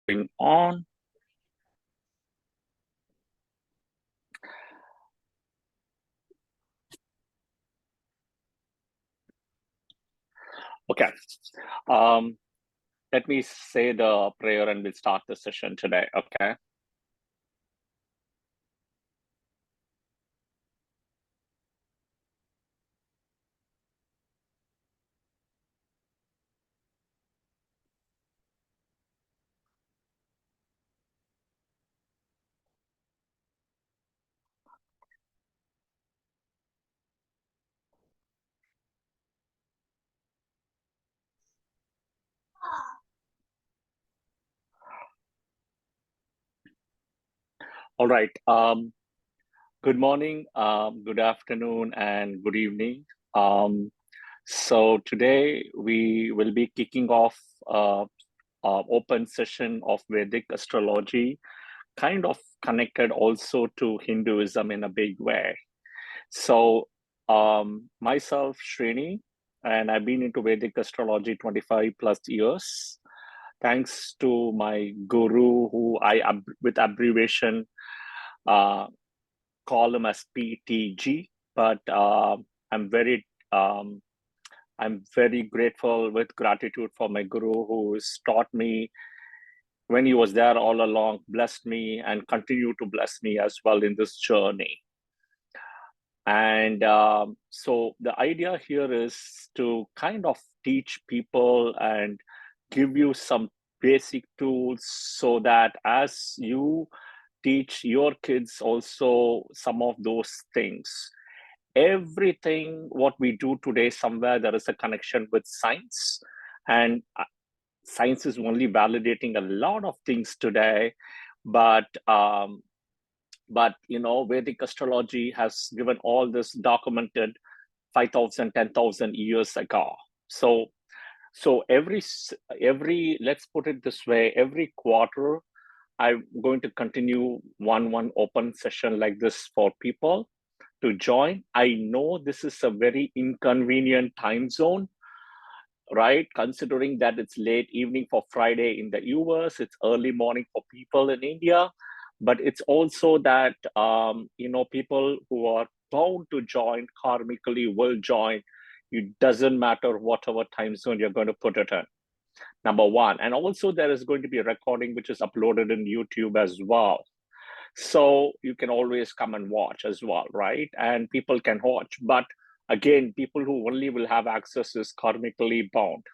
going on. Okay. Let me say the prayer and we'll start the session today. Okay. All right. Good morning, good afternoon, and good evening. So today we will be kicking off an open session of Vedic astrology, kind of connected also to Hinduism in a big way. So myself, Srini, and I've been into Vedic astrology 25 plus years. Thanks to my guru, who with abbreviation, uh, call him as PTG, but I'm very um, I'm very grateful with gratitude for my guru who has taught me when he was there all along, blessed me and continue to bless me as well in this journey. And so the idea here is to kind of teach people and give you some basic tools so that as you teach your kids also some of those things, everything what we do today, somewhere there is a connection with science, and science is only validating a lot of things today, but Vedic astrology has given all this documented 5,000, 10,000 years ago. So every let's put it this way, every quarter I'm going to continue one open session like this for people to join. I know this is a very inconvenient time zone, right? Considering that it's late evening for Friday in the US, it's early morning for people in India, but it's also that people who are bound to join karmically will join. It doesn't matter whatever time zone you're going to put it in. Number one, and also there is going to be a recording which is uploaded in YouTube as well. So you can always come and watch as well, right? And people can watch. But again, people who only will have access is karmically bound,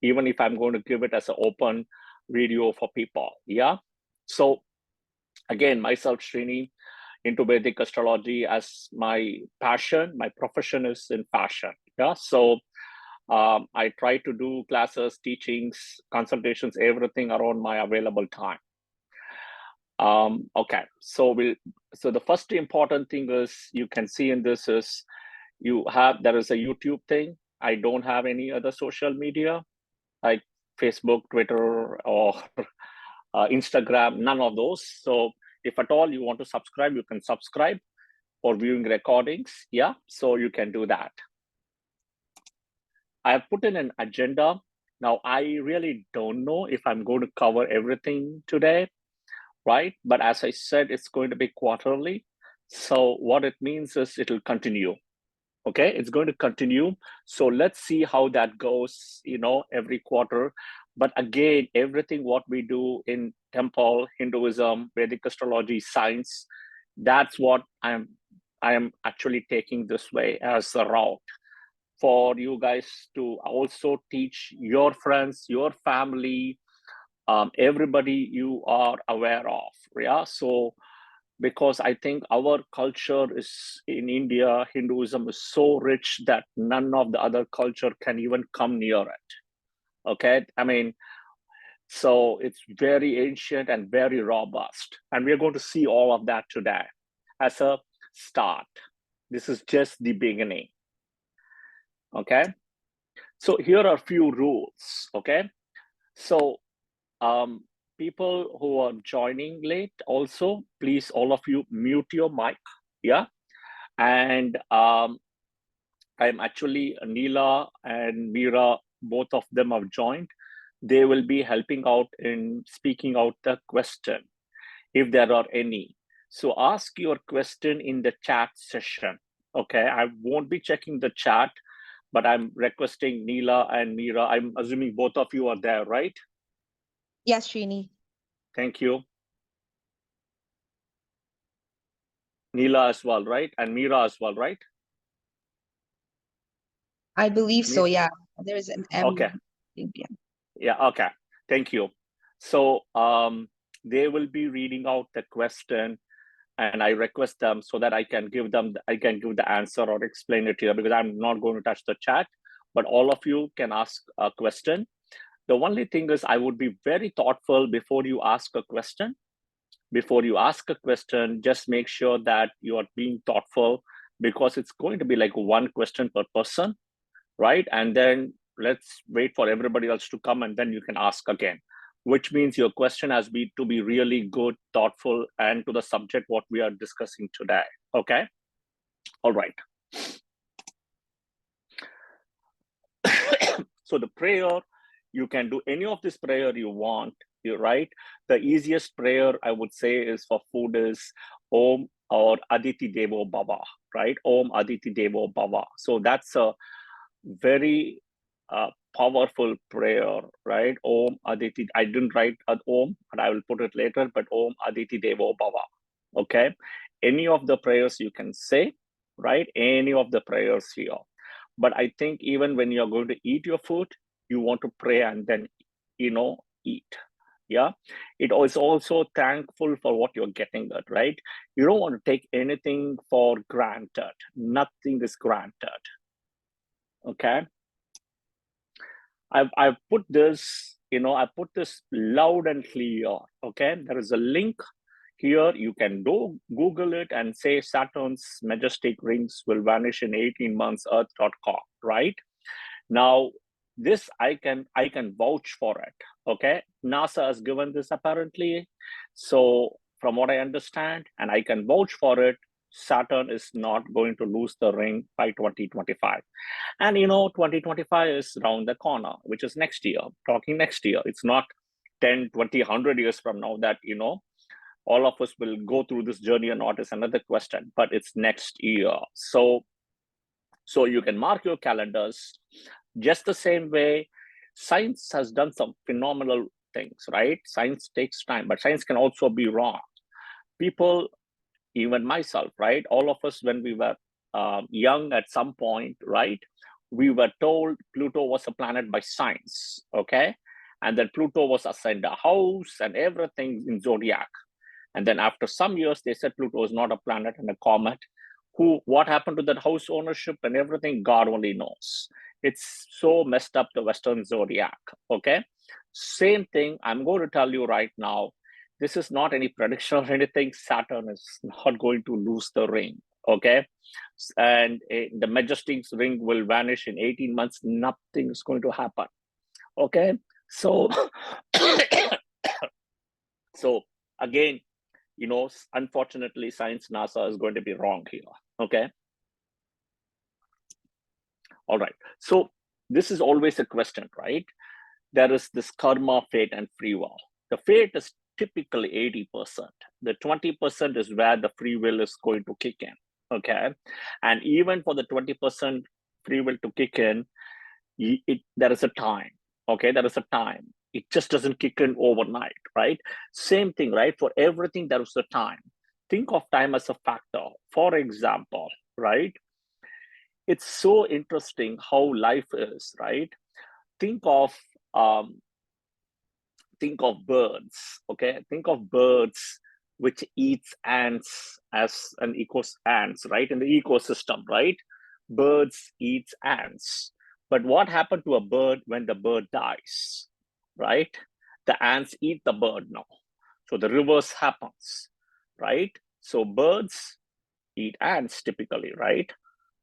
even if I'm going to give it as an open video for people. Yeah. So again, myself, Srini, into Vedic astrology as my passion. My profession is in fashion. Yeah. So I try to do classes, teachings, consultations, everything around my available time. Okay, so the first important thing is you can see in this is there is a YouTube thing. I don't have any other social media like Facebook, Twitter, or Instagram, none of those. So if at all you want to subscribe, you can subscribe for viewing recordings. Yeah, so you can do that. I have put in an agenda. Now, I really don't know if I'm going to cover everything today, right? But as I said, it's going to be quarterly. So what it means is it'll continue. Okay, it's going to continue. So let's see how that goes, every quarter. But again, everything what we do in temple, Hinduism, Vedic astrology, science, that's what I am actually taking this way as a route for you guys to also teach your friends, your family, everybody you are aware of. Yeah. So because I think our culture is in India, Hinduism is so rich that none of the other culture can even come near it. Okay. I mean, so it's very ancient and very robust. And we're going to see all of that today as a start. This is just the beginning. Okay. So here are a few rules. Okay. So people who are joining late, also, please, all of you, mute your mic. Yeah. And I'm actually Neela and Meera, both of them have joined. They will be helping out in speaking out the question, if there are any. So ask your question in the chat session. Okay, I won't be checking the chat, but I'm requesting Neela and Meera. I'm assuming both of you are there, right? Yes, Srini. Thank you. Neela as well, right? And Meera as well, right? I believe so, yeah. There is an M. Okay. Yeah. Yeah, okay. Thank you. So they will be reading out the question, and I request them so that I can give the answer or explain it here, because I'm not going to touch the chat, but all of you can ask a question. The only thing is, I would be very thoughtful before you ask a question. Before you ask a question, just make sure that you are being thoughtful, because it's going to be like one question per person, right? And then let's wait for everybody else to come, and then you can ask again, which means your question has to be really good, thoughtful, and to the subject what we are discussing today. Okay? All right. So the prayer, you can do any of this prayer you want, right? The easiest prayer I would say is for food is Om or Aditi Devo Bhava, right? Om Aditi Devo Bhava. So that's a very powerful prayer, right? Om Aditi. I didn't write Om, but I will put it later. But Om Aditi Devo Bhava. Okay. Any of the prayers you can say, right? Any of the prayers here. But I think even when you're going to eat your food, you want to pray and then, eat. Yeah. It is also thankful for what you're getting at, right? You don't want to take anything for granted. Nothing is granted. Okay. I've put this, I put this loud and clear. Okay. There is a link here. You can go Google it and say Saturn's majestic rings will vanish in 18 months, earth.com, right? Now, this I can vouch for it. Okay. NASA has given this apparently. So from what I understand, and I can vouch for it, Saturn is not going to lose the ring by 2025. And 2025 is around the corner, which is next year. Talking next year. It's not 10, 20, 100 years from now that, all of us will go through this journey or not is another question, but it's next year. So you can mark your calendars just the same way. Science has done some phenomenal things, right? Science takes time, but science can also be wrong. People, even myself, right? All of us, when we were young at some point, right? We were told Pluto was a planet by science, okay? And then Pluto was assigned a house and everything in Zodiac. And then after some years, they said Pluto is not a planet and a comet. What happened to that house ownership and everything, God only knows. It's so messed up, the Western Zodiac, okay? Same thing, I'm going to tell you right now, this is not any prediction or anything. Saturn is not going to lose the ring, okay? And the majestic ring will vanish in 18 months. Nothing is going to happen, okay? So, so again, unfortunately, science, NASA is going to be wrong here, okay? All right, so this is always a question, right? There is this karma, fate, and free will. The fate is typically 80%. The 20% is where the free will is going to kick in, okay? And even for the 20% free will to kick in, there is a time, okay? There is a time. It just doesn't kick in overnight, right? Same thing, right? For everything, there is a time. Think of time as a factor. For example, right? It's so interesting how life is, right? Think of birds, okay? Think of birds which eats ants as ants, right? In the ecosystem, right? Birds eat ants. But what happened to a bird when the bird dies, right? The ants eat the bird now. So the reverse happens, right? So birds eat ants typically, right?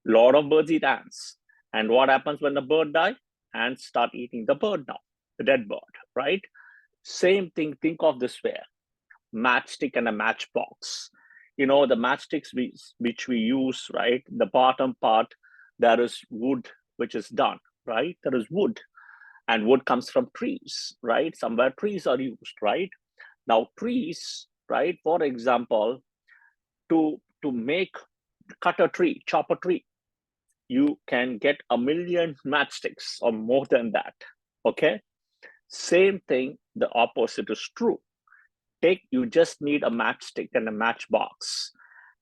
A lot of birds eat ants. And what happens when the bird dies? Ants start eating the bird now, the dead bird, right? Same thing, think of this way, matchstick and a matchbox. The matchsticks which we use, right? The bottom part, there is wood, which is done, right? There is wood. And wood comes from trees, right? Somewhere trees are used, right? Now trees, right? For example, to cut a tree, chop a tree, you can get 1,000,000 matchsticks or more than that. Okay. Same thing, the opposite is true. You just need a matchstick and a matchbox,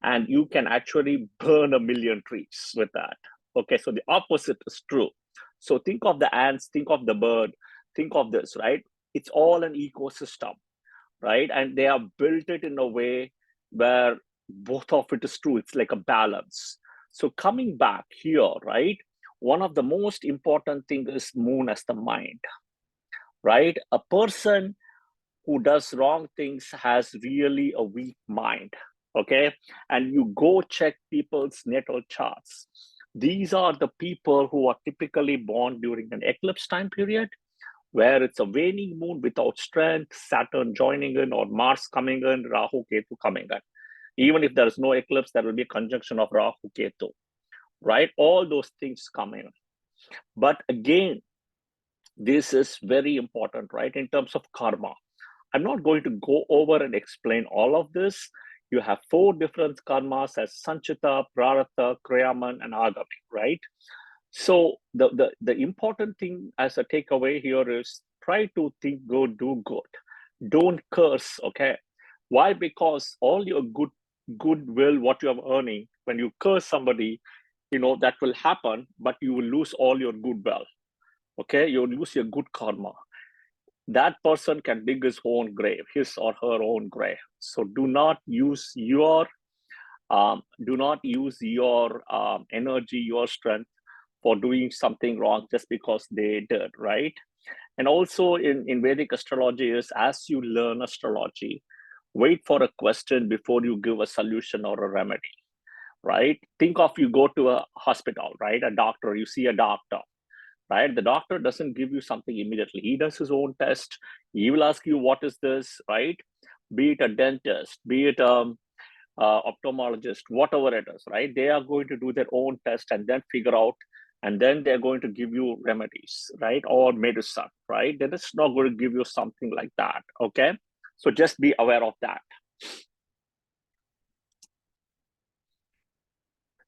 and you can actually burn 1,000,000 trees with that. Okay, so the opposite is true. So think of the ants, think of the bird, think of this, right? It's all an ecosystem, right? And they have built it in a way where both of it is true. It's like a balance. So coming back here, right? One of the most important things is moon as the mind, right? A person who does wrong things has really a weak mind, okay? And you go check people's natal charts. These are the people who are typically born during an eclipse time period, where it's a waning moon without strength, Saturn joining in, or Mars coming in, Rahu, Ketu coming in. Even if there is no eclipse, there will be a conjunction of Rahu, Ketu, right? All those things come in. But again, this is very important, right? In terms of karma. I'm not going to go over and explain all of this. You have 4 different karmas as Sanchita, Prarartha, Kriyaman, and Agami, right? So the important thing as a takeaway here is try to think good, do good. Don't curse, okay? Why? Because all your goodwill, what you are earning, when you curse somebody, that will happen, but you will lose all your goodwill, okay? You'll lose your good karma. That person can dig his own grave, his or her own grave. So do not use your energy, your strength for doing something wrong just because they did, right? And also in Vedic astrology is, as you learn astrology, wait for a question before you give a solution or a remedy, right? Think of, you go to a hospital, right? A doctor, you see a doctor, right? The doctor doesn't give you something immediately. He does his own test. He will ask you, what is this, right? Be it a dentist, be it ophthalmologist, whatever it is, right? They are going to do their own test and then figure out, and then they're going to give you remedies, right? Or medicine, right? They're just not going to give you something like that, okay? So just be aware of that.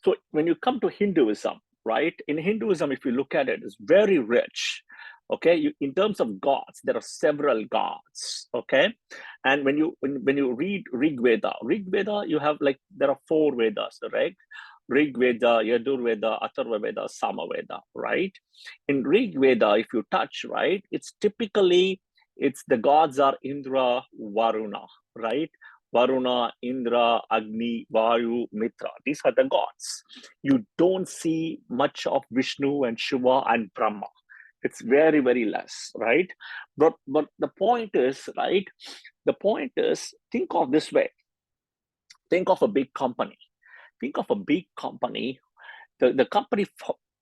So when you come to Hinduism, right? In Hinduism, if you look at it, it's very rich. Okay, in terms of gods, there are several gods. Okay, and when you read Rig Veda, you have there are 4 Vedas, right? Rig Veda, Yadur Veda, Atharva Veda, Sama Veda, right? In Rig Veda, if you touch, right, it's the gods are Indra, Varuna, right? Varuna, Indra, Agni, Vayu, Mitra. These are the gods. You don't see much of Vishnu and Shiva and Brahma. It's very, very less, right? But the point is, right? The point is, think of this way. Think of a big company. Think of a big company. The company,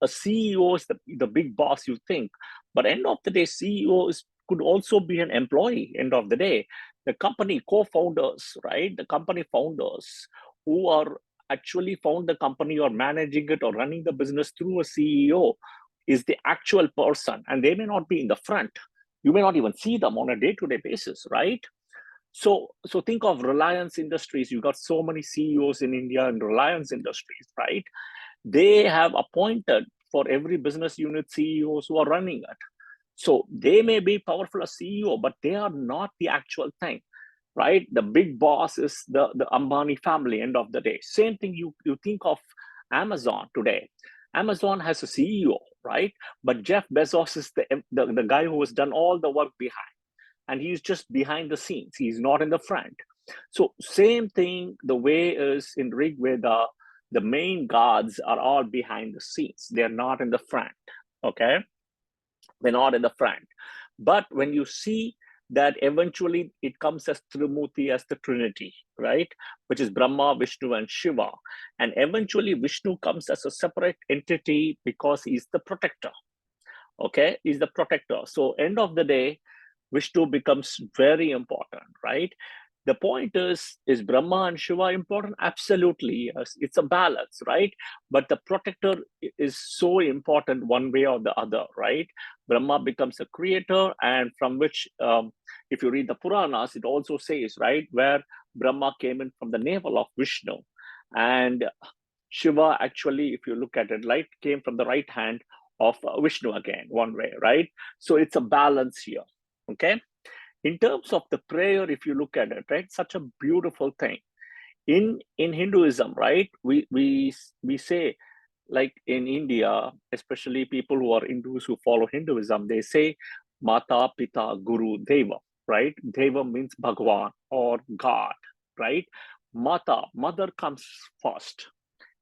a CEO is the big boss, you think. But end of the day, CEO could also be an employee, end of the day. The company co-founders, right? The company founders who are actually found the company or managing it or running the business through a CEO is the actual person, and they may not be in the front. You may not even see them on a day-to-day basis, right? So think of Reliance Industries. You got so many CEOs in India and Reliance Industries, right? They have appointed for every business unit CEOs who are running it. So they may be powerful as CEO, but they are not the actual thing, right? The big boss is the Ambani family, end of the day. Same thing, you think of Amazon today. Amazon has a CEO, right? But Jeff Bezos is the guy who has done all the work behind. And he's just behind the scenes. He's not in the front. So same thing, the way is in Rig Veda, the main gods are all behind the scenes. They're not in the front, okay? They're not in the front. But when you see that eventually it comes as Trimurti, as the Trinity, right? Which is Brahma, Vishnu, and Shiva. And eventually Vishnu comes as a separate entity because he's the protector, okay? He's the protector. So end of the day, Vishnu becomes very important, right? The point is Brahma and Shiva important? Absolutely, yes. It's a balance, right? But the protector is so important one way or the other, right? Brahma becomes a creator, and from which, if you read the Puranas, it also says, right, where Brahma came in from the navel of Vishnu. And Shiva, actually, if you look at it, right, came from the right hand of Vishnu again, one way, right? So it's a balance here, okay? In terms of the prayer, if you look at it, right, such a beautiful thing. In Hinduism, right, we say, like in India, especially people who are Hindus who follow Hinduism, they say Mata, Pita, Guru, Deva, right? Deva means Bhagwan or God, right? Mata, mother comes first.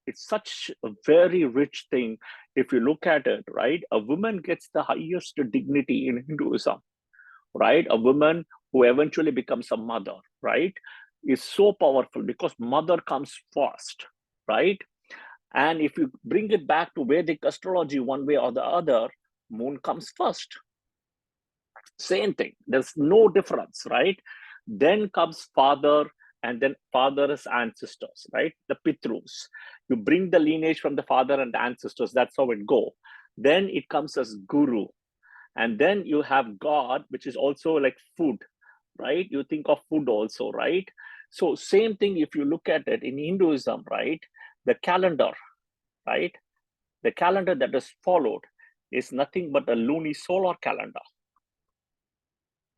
It's such a very rich thing. If you look at it, right, a woman gets the highest dignity in Hinduism, right? A woman who eventually becomes a mother, right, is so powerful because mother comes first, right? And if you bring it back to Vedic astrology one way or the other, moon comes first. Same thing. There's no difference, right? Then comes father, and then father's ancestors, right? The Pitrus. You bring the lineage from the father and the ancestors. That's how it go. Then it comes as guru, and then you have God, which is also like food, right? You think of food also, right? So same thing if you look at it in Hinduism, right? The calendar, right? The calendar that is followed is nothing but a lunisolar calendar,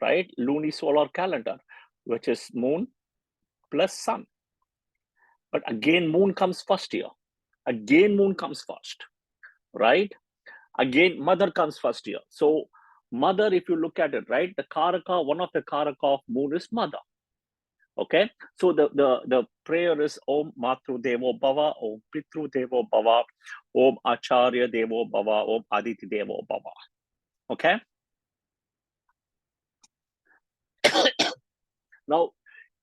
right? Lunisolar calendar, which is moon plus sun. But again, moon comes first here. Again, moon comes first, right? Again, mother comes first here. So mother, if you look at it, right, the karaka, one of the karaka of moon is mother. Okay, so the prayer is Om Matru Devo Bhava, Om Pitru Devo Bhava, Om Acharya Devo Bhava, Om Aditi Devo Bhava. Okay. Now,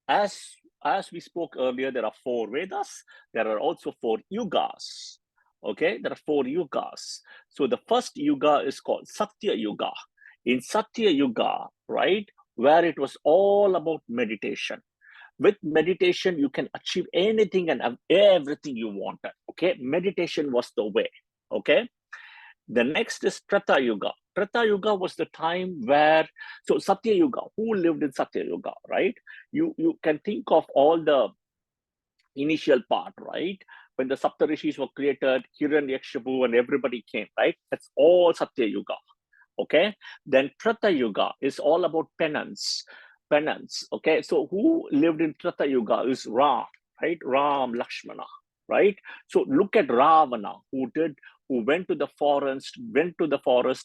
as we spoke earlier, there are 4 Vedas. There are also 4 Yugas. Okay, there are 4 Yugas. So the first Yuga is called Satya Yuga. In Satya Yuga, right, where it was all about meditation. With meditation, you can achieve anything and everything you wanted. Okay, meditation was the way. Okay, the next is Treta Yuga. Treta Yuga was the time where, so Satya Yuga, who lived in Satya Yuga, right? You can think of all the initial part, right? When the Saptarishis were created, Hiranyakshipu and everybody came, right? That's all Satya Yuga. Okay, then Treta Yuga is all about penance. Okay, so who lived in Treta Yuga is Ram, right? Ram, Lakshmana, right? So look at Ravana, who went to the forest,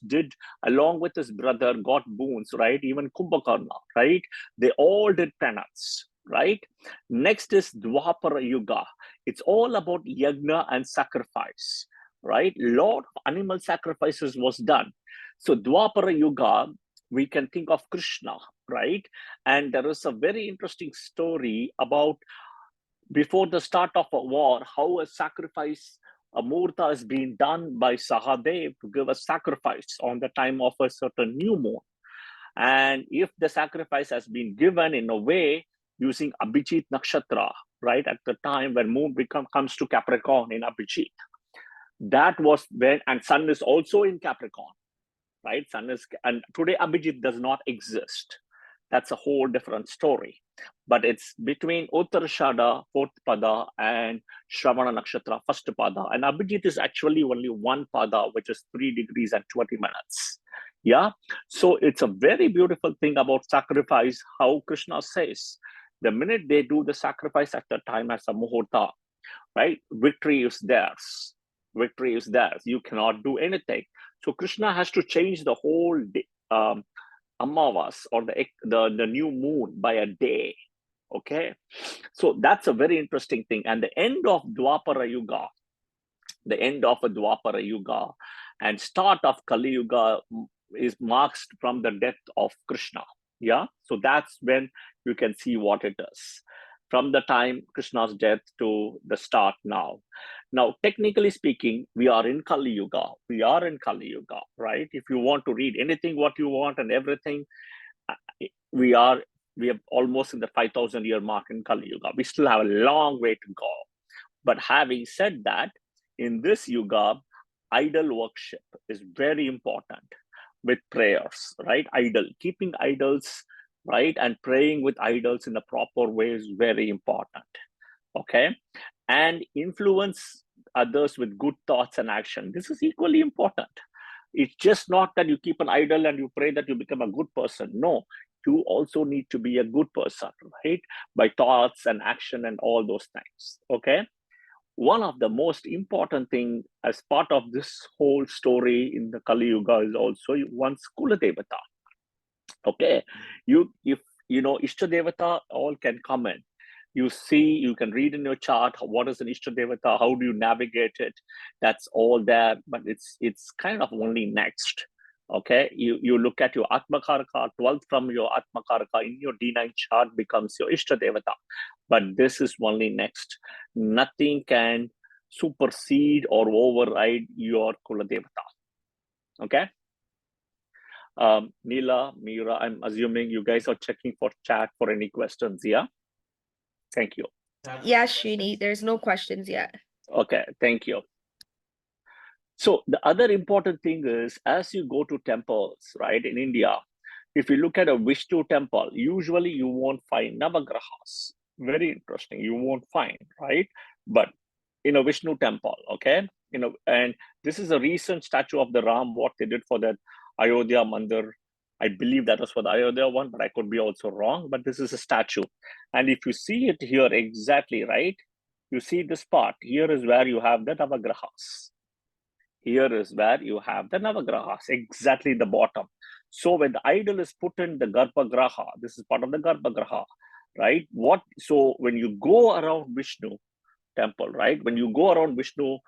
did along with his brother, got boons, right? Even Kumbhakarna, right? They all did penance, right? Next is Dwapara Yuga. It's all about yajna and sacrifice, right? Lot of animal sacrifices was done. So Dwapara Yuga, we can think of Krishna, right? And there is a very interesting story about before the start of a war, how a sacrifice, a murta is being done by Sahadev to give a sacrifice on the time of a certain new moon. And if the sacrifice has been given in a way using Abhijit Nakshatra, right, at the time when moon comes to Capricorn in Abhijit, that was when, and sun is also in Capricorn, right? Sun is, and today Abhijit does not exist. That's a whole different story. But it's between Uttarashada, 4th pada, and Shravana Nakshatra, 1st pada. And Abhijit is actually only 1 pada, which is 3 degrees and 20 minutes. Yeah. So it's a very beautiful thing about sacrifice, how Krishna says, the minute they do the sacrifice at the time as a muhurta, right? Victory is theirs. Victory is theirs. You cannot do anything. So Krishna has to change the whole Amavas or the new moon by a day. Okay, so that's a very interesting thing. And the end of Dwapara Yuga, and start of Kali Yuga is marked from the death of Krishna. Yeah, so that's when you can see what it is. From the time Krishna's death to the start now. Now, technically speaking, we are in Kali Yuga. Right? If you want to read anything, what you want and everything, we are We are almost in the 5,000 year mark in Kali Yuga. We still have a long way to go. But having said that, in this Yuga, idol worship is very important with prayers, right? Keeping idols, right? And praying with idols in the proper way is very important, okay? And influence others with good thoughts and action. This is equally important. It's just not that you keep an idol and you pray that you become a good person. No, you also need to be a good person, right? By thoughts and action and all those things, okay? One of the most important thing as part of this whole story in the Kali Yuga is also one's Kula Devata. Okay, if you know Ishta Devata, all can come in. You see, you can read in your chart what is an Ishta Devata, how do you navigate it. That's all there, but it's kind of only next. Okay, you look at your Atmakaraka, 12th from your Atmakaraka in your D9 chart becomes your Ishta Devata. But this is only next. Nothing can supersede or override your Kula Devata. Okay. Neela, Mira, I'm assuming you guys are checking for chat for any questions. Yeah. Thank you. Yeah, Srini, there's no questions yet. Okay, thank you. So the other important thing is, as you go to temples, right, in India, if you look at a Vishnu temple, usually you won't find Navagrahas. Very interesting. You won't find, right? But in a Vishnu temple, okay, and this is a recent statue of the Ram, what they did for that Ayodhya Mandir. I believe that was for the Ayodhya one, but I could be also wrong. But this is a statue. And if you see it here exactly, right, you see this part. Here is where you have the Navagrahas. Here is where you have the Navagrahas, exactly the bottom. So when the idol is put in the Garbhagraha, this is part of the Garbhagraha, right? So when you go around Vishnu temple, right? When you go around Vishnu,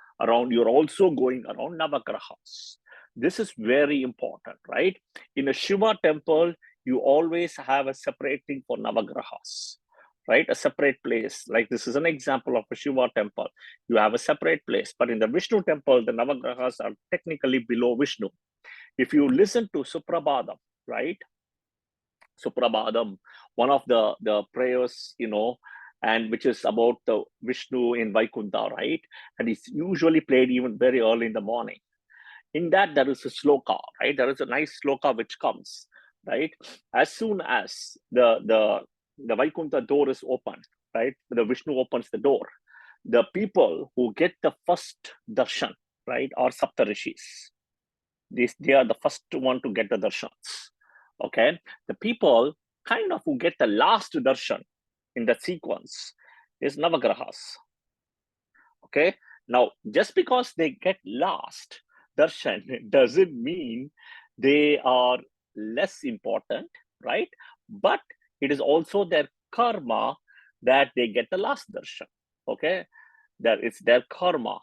you're also going around Navagrahas. This is very important, right? In a Shiva temple, you always have a separate thing for Navagrahas, right? A separate place. Like this is an example of a Shiva temple. You have a separate place. But in the Vishnu temple, the Navagrahas are technically below Vishnu. If you listen to Suprabhadam, right? Suprabhadam, one of the prayers, and which is about the Vishnu in Vaikuntha, right? And it's usually played even very early in the morning. In that, there is a sloka, right? There is a nice sloka which comes, right? As soon as the Vaikuntha door is open, right? The Vishnu opens the door. The people who get the first darshan, right, are Saptarishis. They are the first one to get the darshans. Okay, the people kind of who get the last darshan in that sequence is Navagrahas. Okay, now just because they get last darshan doesn't mean they are less important, right? But it is also their karma that they get the last darshan. Okay, that it's their karma,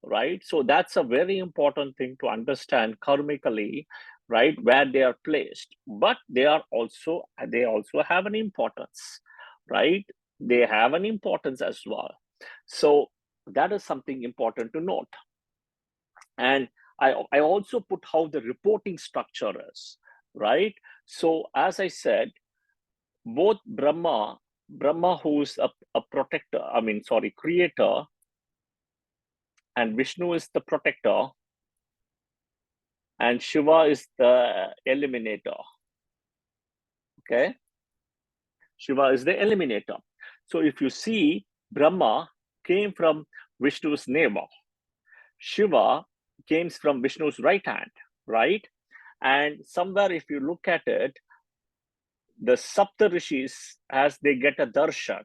right? So that's a very important thing to understand karmically, right, where they are placed. But they also have an importance, right? They have an importance as well. So that is something important to note. And I also put how the reporting structure is, right? So as I said, both Brahma, who's a protector, creator, and Vishnu is the protector, and Shiva is the eliminator. Okay, Shiva is the eliminator. So if you see, Brahma came from Vishnu's navel. Shiva came from Vishnu's right hand, right? And somewhere, if you look at it, the Saptarishis, as they get a darshan,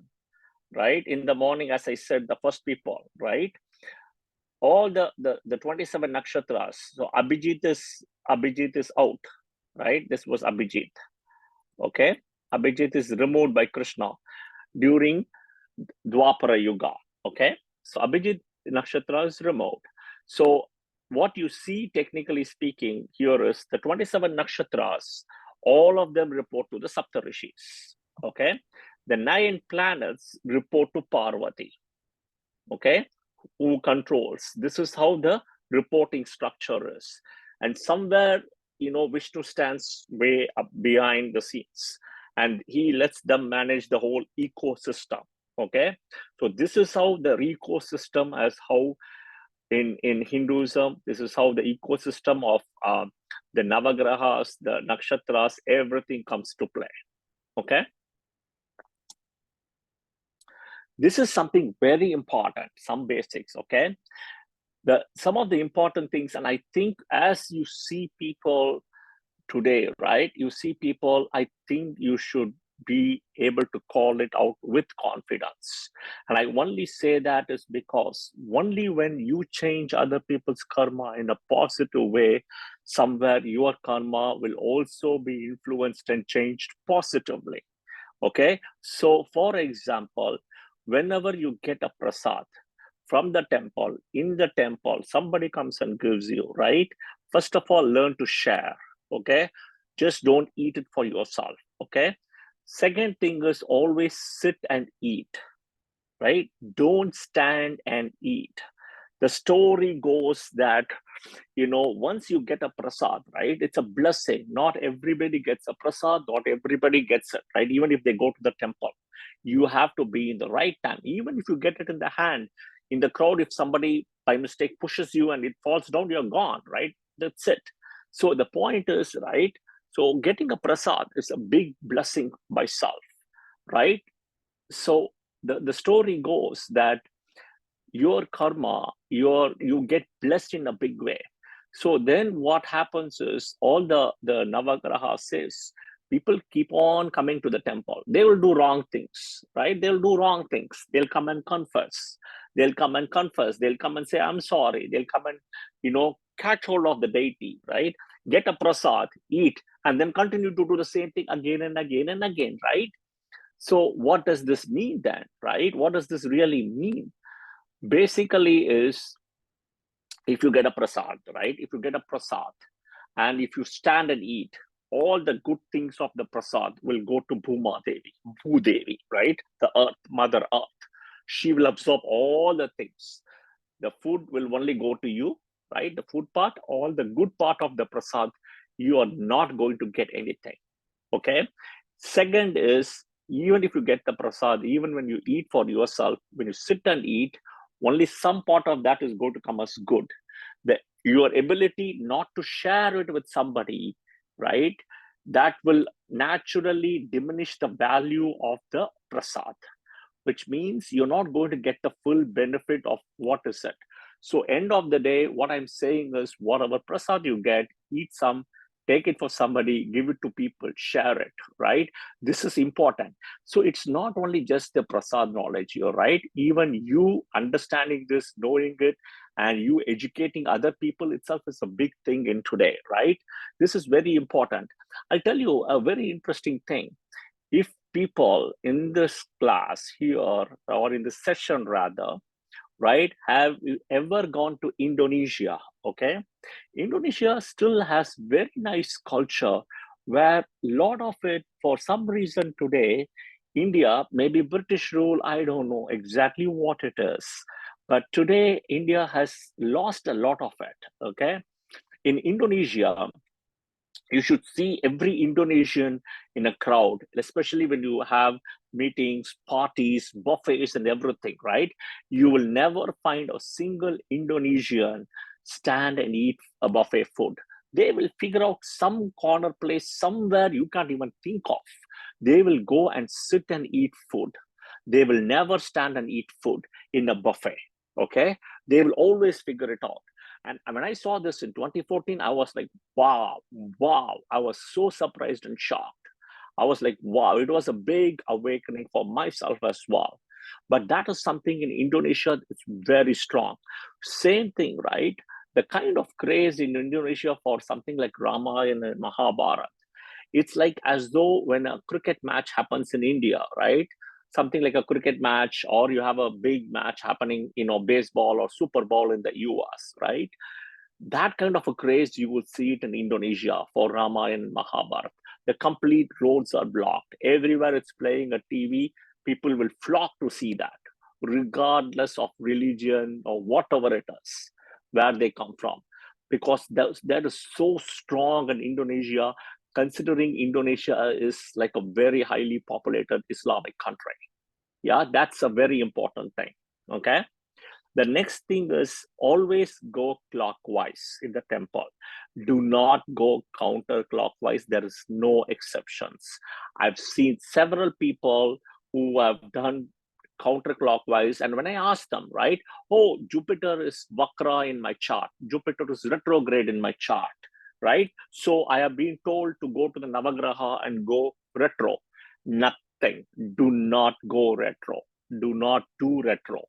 right, in the morning, as I said, the first people, right? All the 27 nakshatras. So Abhijit is out, right? This was Abhijit. Okay, Abhijit is removed by Krishna during Dwapara Yuga. Okay, so Abhijit nakshatra is removed. So what you see, technically speaking, here is the 27 nakshatras. All of them report to the Saptarishis. Okay, the 9 planets report to Parvati. Okay, who controls. This is how the reporting structure is. And somewhere, Vishnu stands way up behind the scenes. and he lets them manage the whole ecosystem. Okay, so this is how the ecosystem, as how in Hinduism, this is how the ecosystem of the Navagrahas, the nakshatras, everything comes to play. Okay, this is something very important, some basics. Okay, some of the important things, and I think as you see people today, right, you see people, I think you should be able to call it out with confidence. And I only say that is because only when you change other people's karma in a positive way, somewhere your karma will also be influenced and changed positively. Okay, so for example, whenever you get a prasad from the temple, in the temple, somebody comes and gives you, right? First of all, learn to share. Okay, just don't eat it for yourself. Okay, second thing is always sit and eat, right? Don't stand and eat. The story goes that, once you get a prasad, right, it's a blessing. Not everybody gets a prasad, not everybody gets it, right? Even if they go to the temple, you have to be in the right time. Even if you get it in the hand, in the crowd, if somebody by mistake pushes you and it falls down, you're gone, right? That's it. So the point is, right, so getting a prasad is a big blessing by self, right? So the story goes that your karma, you get blessed in a big way. So then what happens is, all the Navagraha says, people keep on coming to the temple. They will do wrong things, right? They'll do wrong things. They'll come and confess. They'll come and confess. They'll come and say, I'm sorry. They'll come and, catch hold of the deity, right? Get a prasad, eat, and then continue to do the same thing again and again and again, right? So what does this mean then, right? What does this really mean? Basically is, if you get a prasad, right? If you get a prasad and if you stand and eat, all the good things of the prasad will go to Bhuma Devi, Bhudevi, right? The earth, Mother Earth. She will absorb all the things. The food will only go to you, right? The food part, all the good part of the prasad, you are not going to get anything. Okay. Second is, even if you get the prasad, even when you eat for yourself, when you sit and eat, only some part of that is going to come as good. Your ability not to share it with somebody, right, that will naturally diminish the value of the prasad, which means you're not going to get the full benefit of what is it. So end of the day, what I'm saying is, whatever prasad you get, eat some, take it for somebody, give it to people, share it, right? This is important. So it's not only just the prasad knowledge here, right? Even you understanding this, knowing it, and you educating other people itself is a big thing in today, right? This is very important. I'll tell you a very interesting thing. If people in this class here, or in this session rather, right, have you ever gone to Indonesia? Okay, Indonesia still has very nice culture, where a lot of it, for some reason today, India, maybe British rule, I don't know exactly what it is, but today India has lost a lot of it. Okay, in Indonesia, you should see every Indonesian in a crowd, especially when you have meetings, parties, buffets, and everything, right? You will never find a single Indonesian stand and eat a buffet food. They will figure out some corner place somewhere you can't even think of. They will go and sit and eat food. They will never stand and eat food in a buffet. Okay? They will always figure it out. And when I saw this in 2014, I was like, wow. I was so surprised and shocked. I was like, wow, it was a big awakening for myself as well. But that is something in Indonesia that's very strong. Same thing, right? The kind of craze in Indonesia for something like Ramayana and Mahabharata. It's like as though when a cricket match happens in India, right? Something like a cricket match, or you have a big match happening, baseball or Super Bowl in the US, right? That kind of a craze, you will see it in Indonesia for Ramayana and Mahabharata. The complete roads are blocked. Everywhere it's playing a TV, people will flock to see that, regardless of religion or whatever it is, where they come from. Because that is so strong in Indonesia. considering Indonesia is like a very highly populated Islamic country. Yeah, that's a very important thing. Okay. The next thing is always go clockwise in the temple. Do not go counterclockwise. There is no exceptions. I've seen several people who have done counterclockwise, and when I ask them, right, oh, Jupiter is Vakra in my chart, Jupiter is retrograde in my chart, right? So I have been told to go to the Navagraha and go retro. Nothing. Do not go retro. Do not do retro.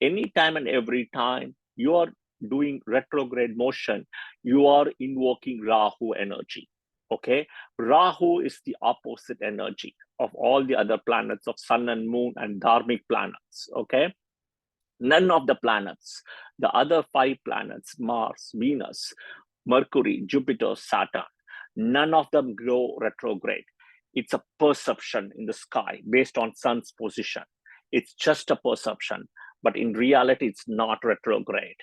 Anytime and every time you are doing retrograde motion, you are invoking Rahu energy. Okay, Rahu is the opposite energy of all the other planets of sun and moon and dharmic planets. Okay, none of the planets, the other 5 planets, Mars, Venus, Mercury, Jupiter, Saturn, none of them go retrograde. It's a perception in the sky based on sun's position. It's just a perception, but in reality, it's not retrograde.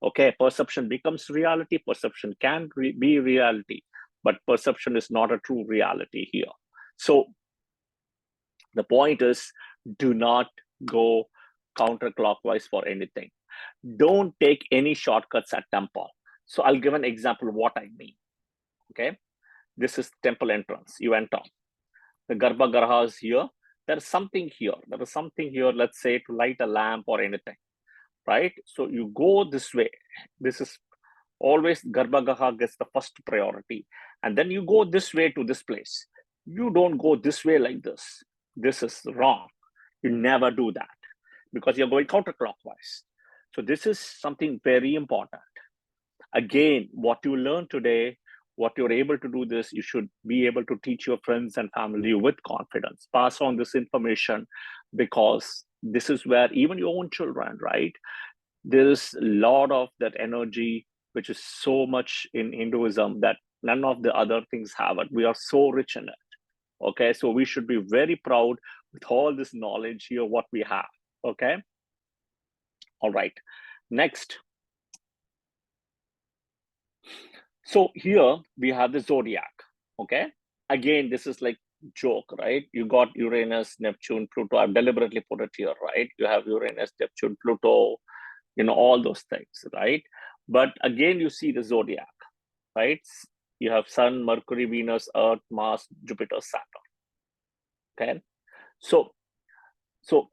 Okay, perception becomes reality. Perception can be reality, but perception is not a true reality here. So the point is, do not go counterclockwise for anything. Don't take any shortcuts at temple. So I'll give an example of what I mean. Okay, this is temple entrance. You enter. The Garbhagriha is here. There's something here. There is something here, let's say, to light a lamp or anything, right? So you go this way. This is always Garbhagriha gets the first priority. And then you go this way to this place. You don't go this way like this. This is wrong. You never do that because you're going counterclockwise. So this is something very important. Again, what you learn today, what you're able to do this, you should be able to teach your friends and family with confidence. Pass on this information because this is where even your own children, right? There's a lot of that energy, which is so much in Hinduism that none of the other things have it. We are so rich in it. Okay, so we should be very proud with all this knowledge here, what we have. Okay. All right. Next. So here we have the zodiac. Okay. Again, this is like joke, right? You got Uranus, Neptune, Pluto. I've deliberately put it here, right? You have Uranus, Neptune, Pluto, all those things, right? But again, you see the zodiac, right? You have Sun, Mercury, Venus, Earth, Mars, Jupiter, Saturn. Okay. So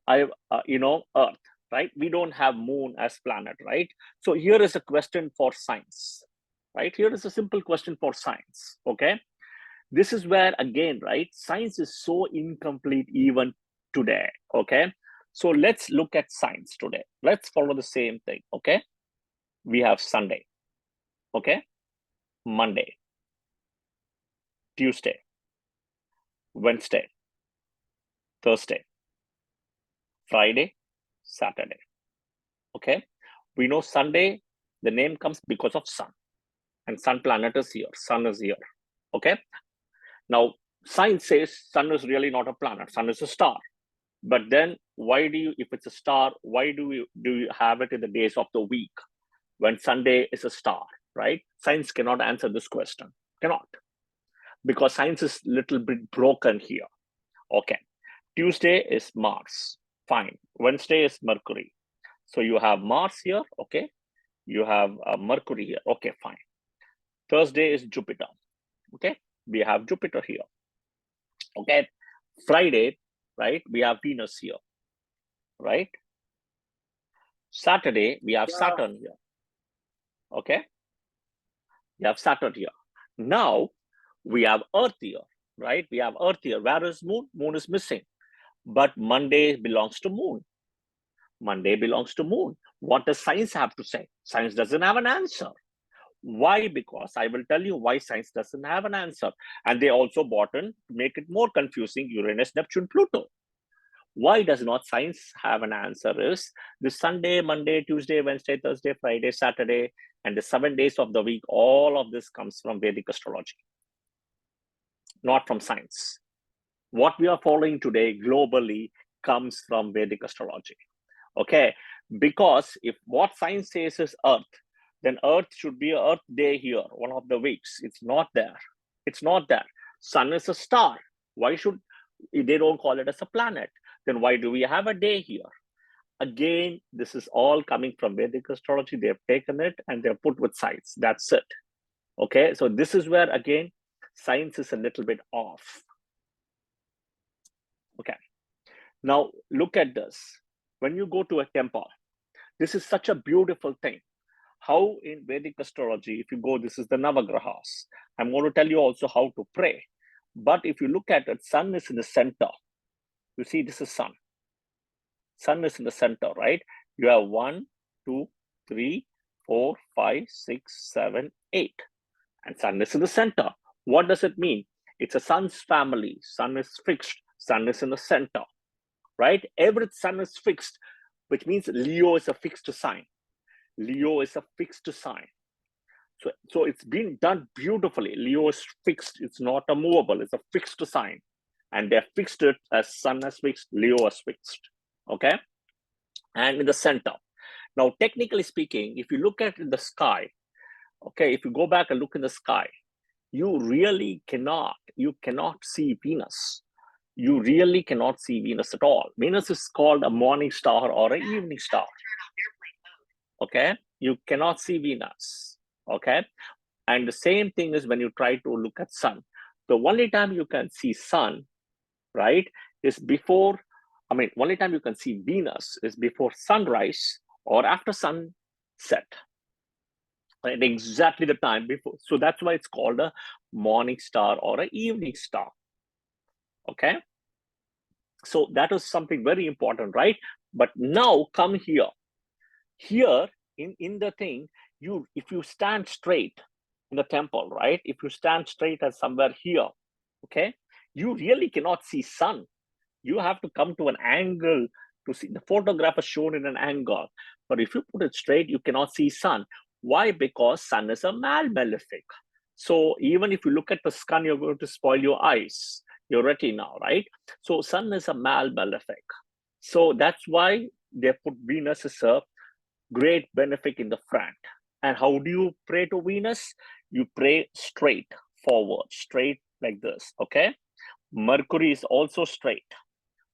I, Earth, right? We don't have Moon as planet, right? So here is a question for science, right? Here is a simple question for science. Okay. This is where, again, right, science is so incomplete even today. Okay. So let's look at science today. Let's follow the same thing. Okay. We have Sunday. Okay. Monday, Tuesday, Wednesday, Thursday, Friday, Saturday. Okay. We know Sunday, the name comes because of sun, and sun planet is here. Sun is here. Okay. Now, science says sun is really not a planet. Sun is a star. But then why do you, if it's a star, why do you have it in the days of the week when Sunday is a star, right? Science cannot answer this question. Cannot. Because science is a little bit broken here. Okay. Tuesday is Mars. Fine. Wednesday is Mercury. So you have Mars here. Okay. You have Mercury here. Okay, fine. Thursday is Jupiter. Okay. We have Jupiter here. Okay. Friday, right? We have Venus here. Right? Saturday, we have Saturn here. Okay. We have Saturn here. Now, we have Earth here, right? We have Earth here. Where is Moon? Moon is missing. But Monday belongs to Moon. Monday belongs to Moon. What does science have to say? Science doesn't have an answer. Why? Because I will tell you why science doesn't have an answer. And they also brought in, to make it more confusing, Uranus, Neptune, Pluto. Why does not science have an answer is the Sunday, Monday, Tuesday, Wednesday, Thursday, Friday, Saturday, and the 7 days of the week, all of this comes from Vedic astrology, not from science. What we are following today globally comes from Vedic astrology. Okay, because if what science says is Earth, then Earth should be Earth day here, one of the weeks. It's not there. It's not there. Sun is a star. Why should they don't call it as a planet? Then why do we have a day here? Again, this is all coming from Vedic astrology. They've taken it and they're put with science. That's it. Okay, so this is where, again, science is a little bit off. Okay, now look at this. When you go to a temple, this is such a beautiful thing. How in Vedic astrology, if you go, this is the Navagrahas. I'm going to tell you also how to pray. But if you look at it, sun is in the center. You see, this is sun. Sun is in the center, right? You have 1, 2, 3, 4, 5, 6, 7, 8. And sun is in the center. What does it mean? It's a sun's family. Sun is fixed. Sun is in the center, right? Every sun is fixed, which means Leo is a fixed sign. Leo is a fixed sign. So it's been done beautifully. Leo is fixed. It's not a movable. It's a fixed sign. And they fixed it as sun is fixed, Leo is fixed. Okay? And in the center. Now, technically speaking, if you look at the sky, okay, if you go back and look in the sky, you really cannot see Venus. You really cannot see Venus at all. Venus is called a morning star or an evening star. Okay? You cannot see Venus. Okay? And the same thing is when you try to look at sun. The only time you can see sun, right, is before, only time you can see Venus is before sunrise or after sunset. Right? Exactly the time before. So that's why it's called a morning star or an evening star. Okay? So that is something very important, right? But now come here. Here in the thing, if you stand straight in the temple, right? If you stand straight as somewhere here, okay, you really cannot see sun. You have to come to an angle to see. The photograph is shown in an angle. But if you put it straight, you cannot see sun. Why? Because sun is a malefic. So even if you look at the sun, you're going to spoil your eyes, your retina, right? So sun is a malefic. So that's why they put Venus as a great benefic in the front. And how do you pray to Venus? You pray straight forward, straight like this, okay? Mercury is also straight,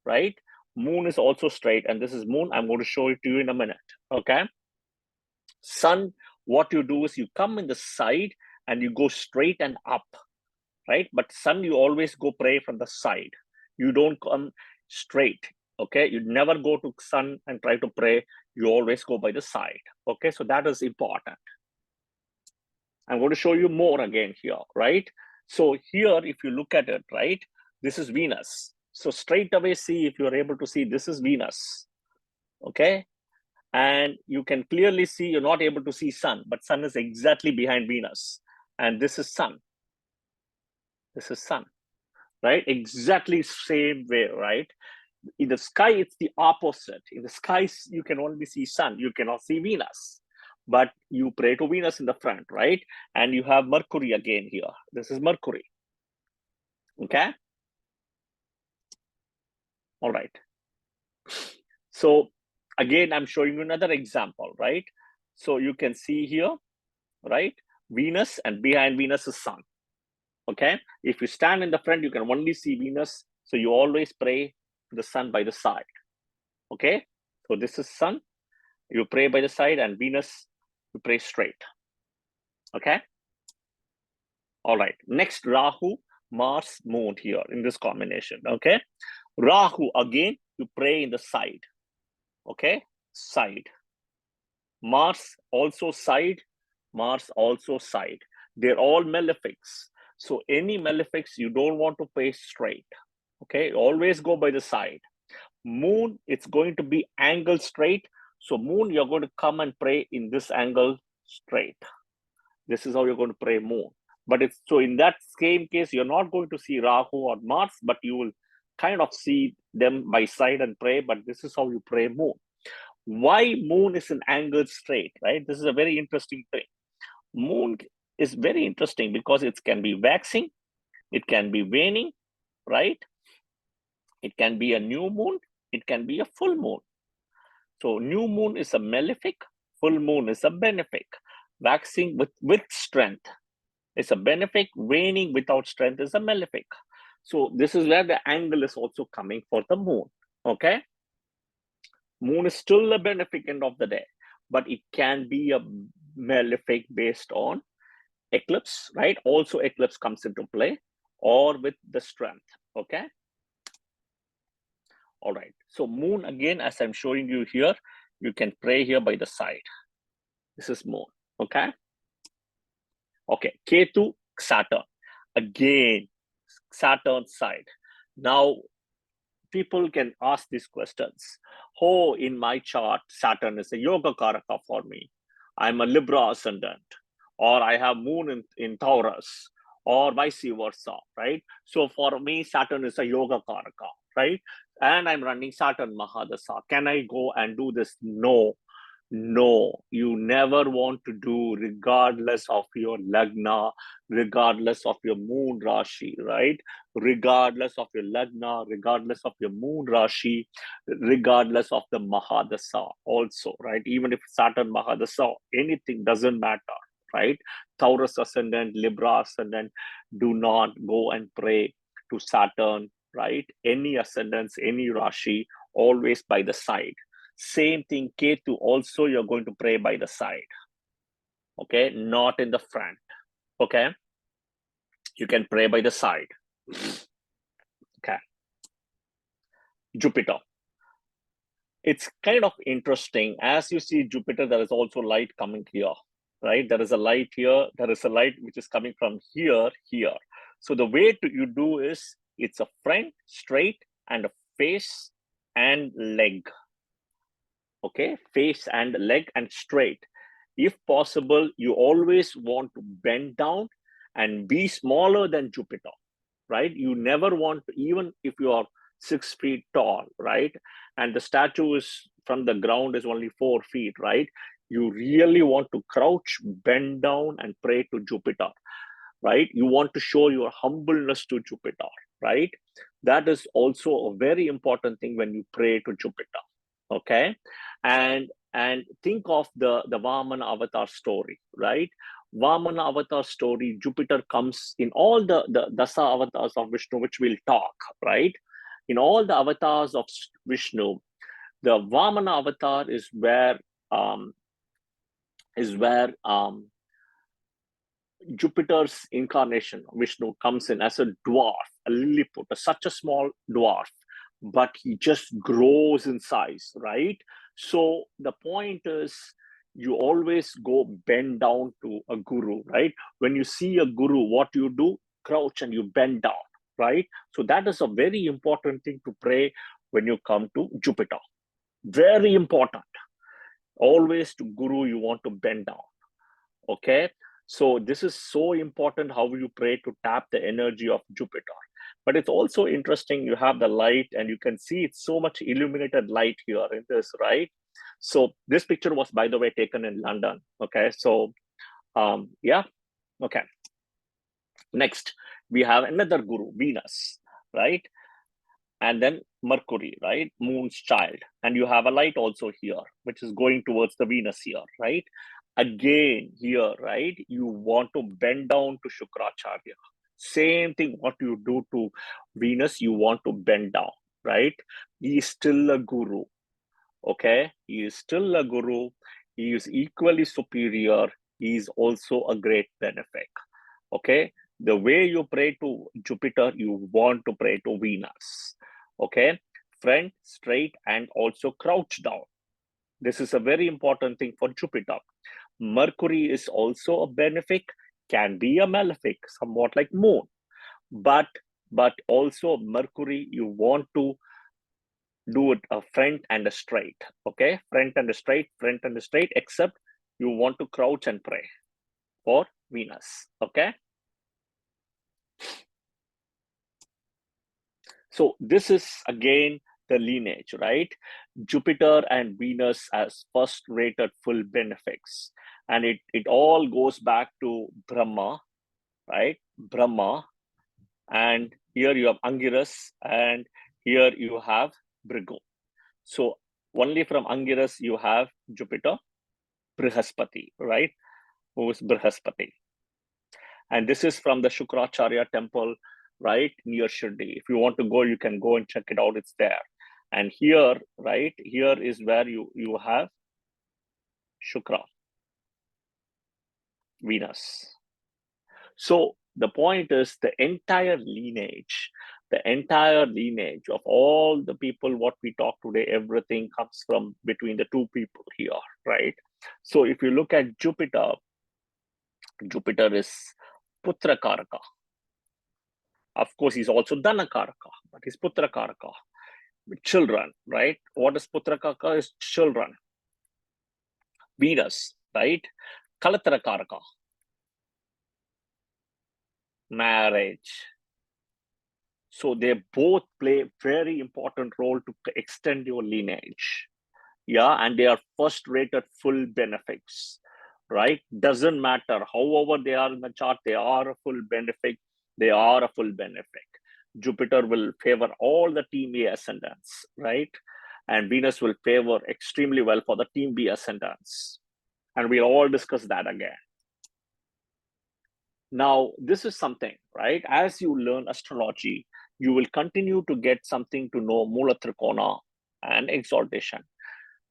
right? Moon is also straight, and this is moon. I'm going to show it to you in a minute, okay? Sun, what you do is you come in the side and you go straight and up, right? But sun, you always go pray from the side. You don't come straight, okay? You never go to sun and try to pray. You always go by the side, okay? So that is important. I'm going to show you more again here, right? So here, if you look at it, right, this is Venus. So straight away, see if you're able to see, this is Venus, okay? And you can clearly see, you're not able to see sun, but sun is exactly behind Venus. And this is sun. This is sun, right? Exactly same way, right? In the sky, it's the opposite. In the skies, you can only see sun. You cannot see Venus. But you pray to Venus in the front, right? And you have Mercury again here. This is Mercury. Okay? All right. So again, I'm showing you another example, right? So you can see here, right? Venus, and behind Venus is sun. Okay? If you stand in the front, you can only see Venus. So you always pray to the sun by the side. Okay? So this is sun. You pray by the side, and Venus, you pray straight. Okay? All right. Next, Rahu, Mars, Moon here in this combination. Okay? Rahu, again, you pray in the side. Okay? Side. Mars, also side. Mars, also side. They're all malefics. So any malefics, you don't want to pray straight. Okay? Always go by the side. Moon, it's going to be angle straight. So moon, you're going to come and pray in this angle straight. This is how you're going to pray moon. But it's so in that same case, you're not going to see Rahu or Mars, but you will kind of see them by side and pray. But this is how you pray moon. Why moon is an angle straight, right? This is a very interesting thing. Moon is very interesting because it can be waxing, it can be waning, right? It can be a new moon, it can be a full moon. So new moon is a malefic, full moon is a benefic. Waxing with strength, is a benefic. Waning without strength is a malefic. So this is where the angle is also coming for the moon. Okay. Moon is still a benefic end of the day, but it can be a malefic based on eclipse, right? Also eclipse comes into play, or with the strength. Okay. All right. So moon, again, as I'm showing you here, you can pray here by the side. This is moon. Okay. Okay. Ketu, Saturn. Again, Saturn side. Now, people can ask these questions. Oh, in my chart, Saturn is a yoga karaka for me. I'm a Libra ascendant, or I have moon in Taurus, or vice versa, right? So for me, Saturn is a yoga karaka, right? And I'm running Saturn Mahadasa. Can I go and do this? No. No, you never want to do, regardless of your lagna, regardless of your moon rashi, right? Regardless of your lagna, regardless of your moon rashi, regardless of the mahadasa also, right? Even if Saturn mahadasa, anything doesn't matter, right? Taurus ascendant, Libra ascendant, do not go and pray to Saturn, right? Any ascendants, any rashi, always by the side. Same thing, Ketu, also you're going to pray by the side. Okay, not in the front. Okay, you can pray by the side. Okay. Jupiter. It's kind of interesting. As you see Jupiter, there is also light coming here, right? There is a light here. There is a light which is coming from here. So the way you do is, it's a front, straight, and a face and leg. Okay, face and leg and straight. If possible, you always want to bend down and be smaller than Jupiter, right? You never want to, even if you are 6 feet tall, right? And the statue is from the ground is only 4 feet, right? You really want to crouch, bend down, and pray to Jupiter, right? You want to show your humbleness to Jupiter, right? That is also a very important thing when you pray to Jupiter. Okay. And think of the Vamana avatar story, right? Vamana avatar story, Jupiter comes in all the dasa avatars of Vishnu, which we'll talk, right? In all the avatars of Vishnu, the Vamana avatar is where Jupiter's incarnation, Vishnu, comes in as a dwarf, a Lilliput, such a small dwarf, but he just grows in size, right? So the point is, you always go bend down to a guru, right? When you see a guru, what you do? Crouch and you bend down, right? So that is a very important thing to pray when you come to Jupiter. Very important. Always to guru, you want to bend down. Okay. So this is so important, how you pray to tap the energy of Jupiter. But it's also interesting, you have the light and you can see it's so much illuminated light here in this, right? So this picture was, by the way, taken in London. Okay. So yeah. Okay. Next, we have another guru, Venus, right? And then Mercury, right? Moon's child. And you have a light also here, which is going towards the Venus here, right? Again, here, right? You want to bend down to Shukracharya. Same thing, what you do to Venus, you want to bend down, right? He is still a guru. Okay? He is still a guru. He is equally superior. He is also a great benefic. Okay? The way you pray to Jupiter, you want to pray to Venus. Okay? Front, straight, and also crouch down. This is a very important thing for Jupiter. Mercury is also a benefic, can be a malefic, somewhat like Moon. But also Mercury, you want to do it a front and a straight. Okay? Front and a straight, except you want to crouch and pray for Venus. Okay? So this is again the lineage, right? Jupiter and Venus as first rated full benefics. And it all goes back to Brahma, right? Brahma. And here you have Angiras, and here you have Bhrigu. So only from Angiras you have Jupiter, Brihaspati, right? Who is Brihaspati. And this is from the Shukracharya temple, right, near Shirdi. If you want to go, you can go and check it out. It's there. And here, right, here is where you have Shukra, Venus. So the point is the entire lineage of all the people, what we talk today, everything comes from between the two people here, right? So if you look at Jupiter is Putra Karaka. Of course, he's also Dana Karaka, but he's Putra Karaka. Children, right? What is Putra Karaka? Is children. Venus, right? Kalatra Karaka. Marriage. So they both play very important role to extend your lineage. Yeah, and they are first rated full benefics, right? Doesn't matter however they are in the chart, they are a full benefic. They are a full benefic. Jupiter will favor all the team A ascendants, right? And Venus will favor extremely well for the team B ascendants. And we'll all discuss that again. Now, this is something, right? As you learn astrology, you will continue to get something to know Mula Trikona and exaltation,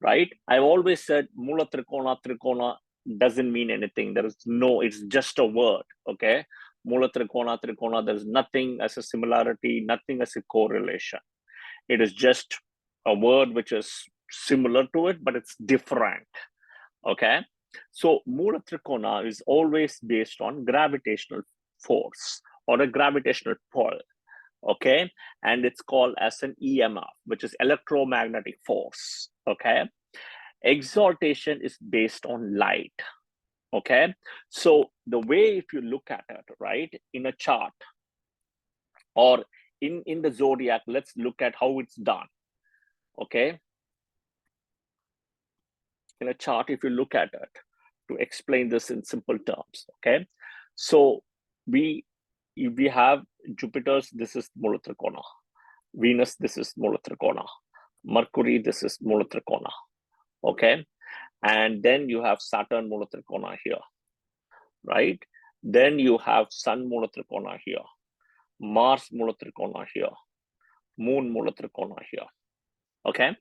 right? I've always said Mula Trikona doesn't mean anything. There is no, it's just a word, okay? Mula Trikona, there's nothing as a similarity, nothing as a correlation. It is just a word which is similar to it, but it's different, okay? So Mula Trikona is always based on gravitational force or a gravitational pull, okay? And it's called as an EMF, which is electromagnetic force, okay? Exaltation is based on light, okay? So the way, if you look at it, right, in a chart or in the zodiac, let's look at how it's done, okay? In a chart, if you look at it, to explain this in simple terms, okay? So we have Jupiter's, this is Mula Trikona. Venus, this is Mula Trikona. Mercury, this is Mula Trikona, okay? And then you have Saturn Mula Trikona here, right? Then you have Sun Mula Trikona here, Mars Mula Trikona here, Moon Mula Trikona here, okay?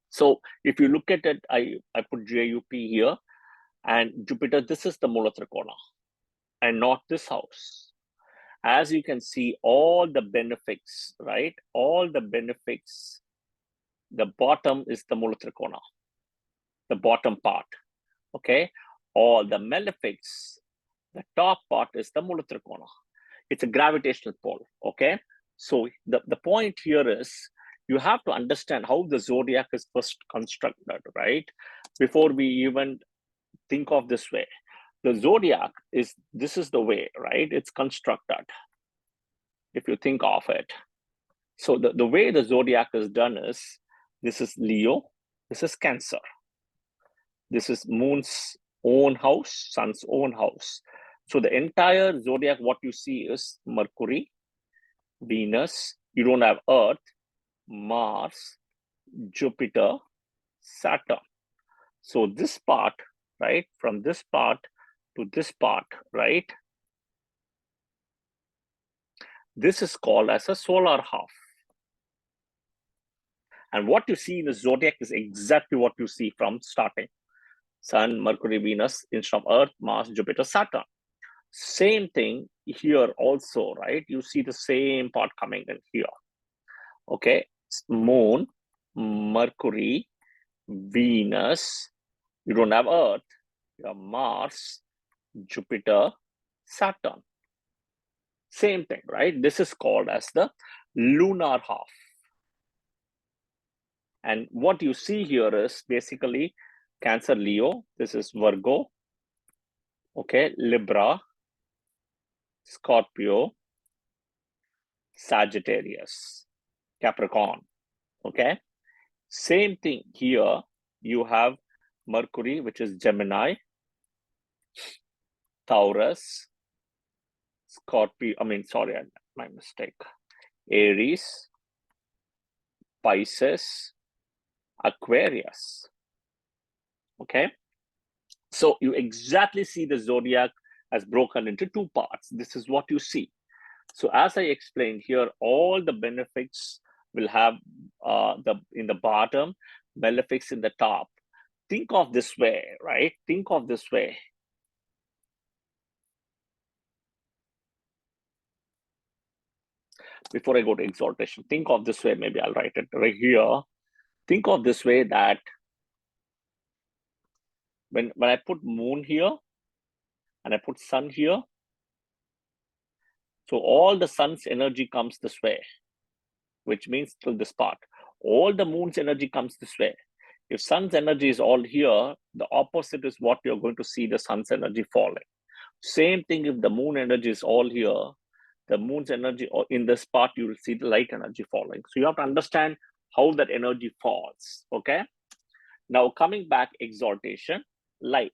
So if you look at it, I put JUP here, and Jupiter, this is the Mula Trikona, and not this house. As you can see, all the benefics, right? All the benefics, the bottom is the Mula Trikona, the bottom part, okay? All the malefics, the top part is the Mula Trikona. It's a gravitational pull, okay? So the point here is, you have to understand how the zodiac is first constructed, right? Before we even think of this way. The zodiac is, this is the way, right? It's constructed, if you think of it. So the way the zodiac is done is, this is Leo, this is Cancer. This is Moon's own house, Sun's own house. So the entire zodiac, what you see is Mercury, Venus, you don't have Earth, Mars, Jupiter, Saturn. So this part, right, from this part to this part, right, this is called as a solar half. And what you see in the zodiac is exactly what you see from starting. Sun, Mercury, Venus, instead of Earth, Mars, Jupiter, Saturn. Same thing here also, right? You see the same part coming in here. Okay, Moon, Mercury, Venus, you don't have Earth, you have Mars, Jupiter, Saturn. Same thing, right? This is called as the lunar half. And what you see here is basically Cancer, Leo, this is Virgo, okay, Libra, Scorpio, Sagittarius, Capricorn, okay? Same thing here, you have Mercury, which is Gemini, Taurus, Scorpio, my mistake, Aries, Pisces, Aquarius, okay? So you exactly see the zodiac as broken into two parts. This is what you see. So as I explained here, all the benefics will have in the bottom, malefics in the top. Think of this way, right? Think of this way. Before I go to exaltation, think of this way. Maybe I'll write it right here. Think of this way, that when I put moon here and I put sun here, so all the sun's energy comes this way, which means till this part. All the moon's energy comes this way. If sun's energy is all here, the opposite is what you're going to see, the sun's energy falling. Same thing if the moon energy is all here, the moon's energy in this part, you will see the light energy falling. So you have to understand how that energy falls, okay? Now coming back, exaltation, light.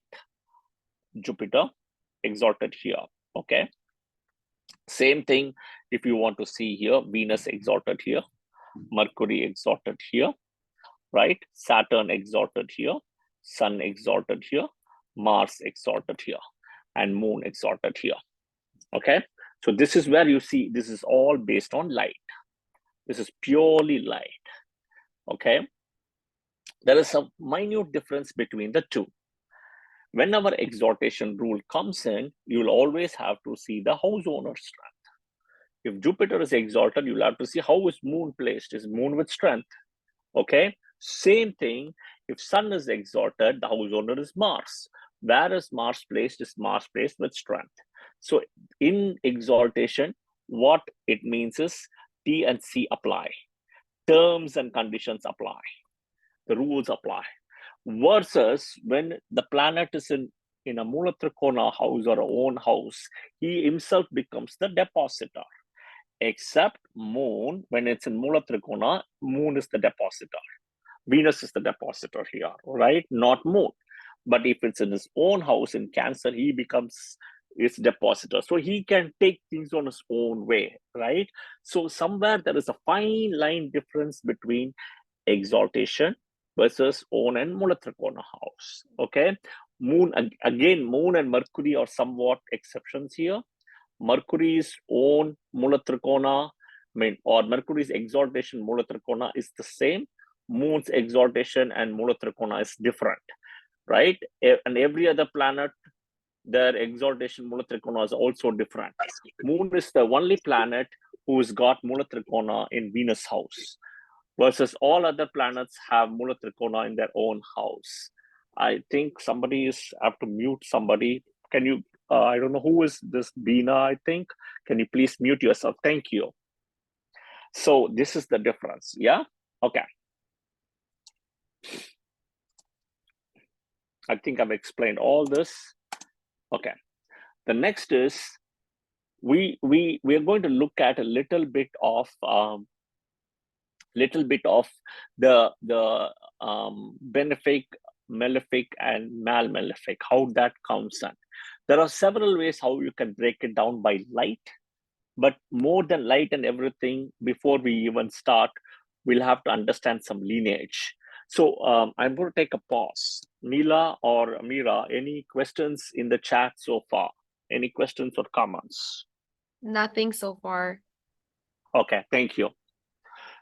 Jupiter exalted here, okay? Same thing if you want to see here, Venus exalted here, Mercury exalted here, right? Saturn exalted here, Sun exalted here, Mars exalted here, and Moon exalted here, okay? So this is where you see, this is all based on light. This is purely light, okay? There is a minute difference between the two. Whenever exaltation rule comes in, you'll always have to see the house owner's strength. If Jupiter is exalted, you'll have to see how is Moon placed. Is Moon with strength? Okay. Same thing. If Sun is exalted, the house owner is Mars. Where is Mars placed? Is Mars placed with strength? So in exaltation, what it means is T and C apply. Terms and conditions apply. The rules apply. Versus when the planet is in a Mula Trikona house or a own house, he himself becomes the depositor. Except Moon, when it's in Mula Trikona, Moon is the depositor. Venus is the depositor here, right? Not Moon. But if it's in his own house in Cancer, he becomes its depositor. So he can take things on his own way, right? So somewhere there is a fine line difference between exaltation versus own and Mula Trikona house, okay? Moon, again, Moon and Mercury are somewhat exceptions here. Mercury's own Mula Trikona, or Mercury's exaltation Mula Trikona is the same. Moon's exaltation and Mula Trikona is different, right? And every other planet, their exaltation Mula Trikona is also different. Moon is the only planet who's got Mula Trikona in Venus house, versus all other planets have Mula Trikona in their own house. I think somebody have to mute somebody. Can you, I don't know who is this, Bina, I think. Can you please mute yourself? Thank you. So this is the difference, yeah? Okay. I think I've explained all this. Okay. The next is, we are going to look at a little bit of the benefic, malefic, and mal-malefic, how that comes in. There are several ways how you can break it down by light, but more than light and everything, before we even start, we'll have to understand some lineage. So I'm going to take a pause. Neela or Amira, any questions in the chat so far? Any questions or comments? Nothing so far. Okay, thank you.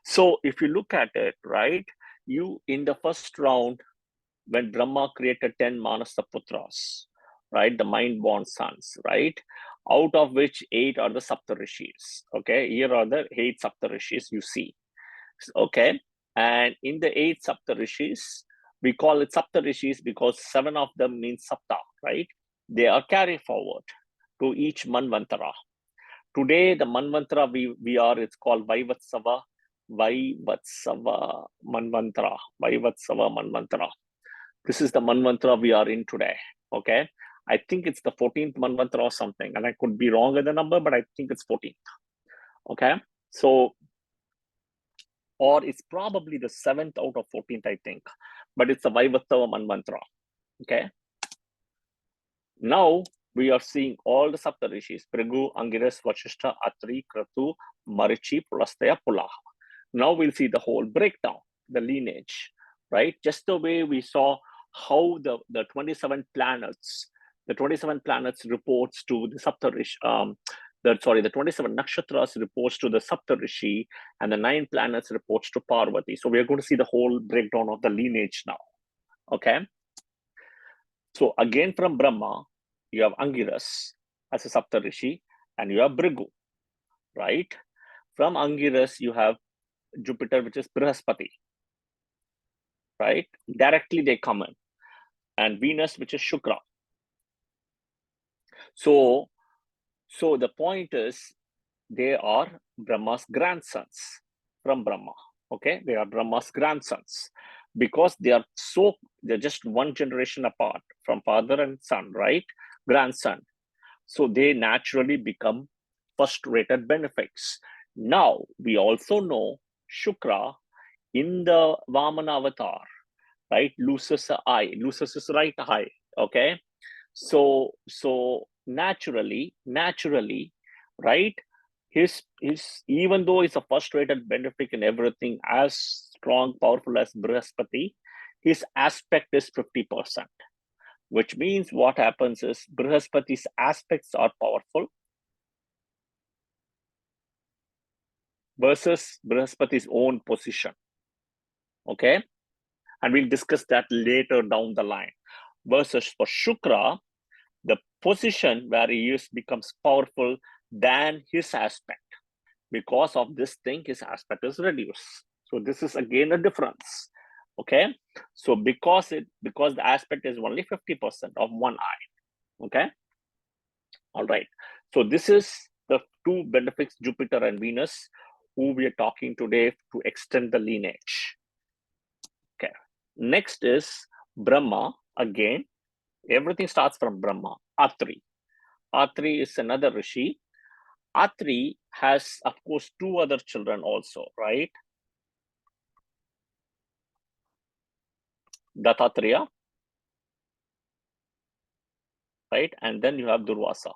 So if you look at it, right, you in the first round, when Brahma created 10 Manasaputras, right, the mind-born sons, right, out of which 8 are the Saptarishis, okay, here are the 8 Saptarishis you see, okay, and in the 8 Saptarishis, we call it Saptarishis because 7 of them mean Sapta, right, they are carried forward to each Manvantara. Today, the Manvantara we are, it's called Vaivatsava Manvantara, Vaivatsava Manvantara. This is the Manvantara we are in today, okay? I think it's the 14th Manvantara or something, and I could be wrong with the number, but I think it's 14th, okay? So, or it's probably the 7th out of 14th, I think, but it's the Vaivatsava Manvantara, okay? Now, we are seeing all the Saptarishis, Parigu, Angiras, Vashishta, Atri, Kratu, Marichi, Pulastaya, Pulaha. Now we'll see the whole breakdown, the lineage, right? Just the way we saw how the 27 planets The 27 planets reports to the Saptarishi. The 27 nakshatras reports to the Saptarishi, and the 9 planets reports to Parvati. So we are going to see the whole breakdown of the lineage now. Okay. So again, from Brahma, you have Angiras as a Saptarishi, and you have Bhrigu, right? From Angiras, you have Jupiter, which is Brihaspati, right? Directly they come in. And Venus, which is Shukra. So the point is, they are Brahma's grandsons from Brahma. Okay, they are Brahma's grandsons because they're just one generation apart from father and son, right? Grandson. So they naturally become first-rated benefics. Now we also know Shukra in the Vamana avatar, right? Loses his right eye. Okay, so naturally, right? His even though he's a first-rated benefic in everything, as strong, powerful as Brihaspati, his aspect is 50%, which means what happens is Brihaspati's aspects are powerful versus Brihaspati's own position. Okay, and we'll discuss that later down the line. Versus for Shukra, the position where he is becomes powerful than his aspect. Because of this thing, his aspect is reduced. So this is again a difference. Okay, so because the aspect is only 50% of one eye. Okay, all right. So this is the two benefics, Jupiter and Venus, who we are talking today to extend the lineage. Okay, next is Brahma. Again, everything starts from Brahma. Atri. Atri is another rishi. Atri has, of course, 2 other children also, right? Dattatreya, right? And then you have Durvasa.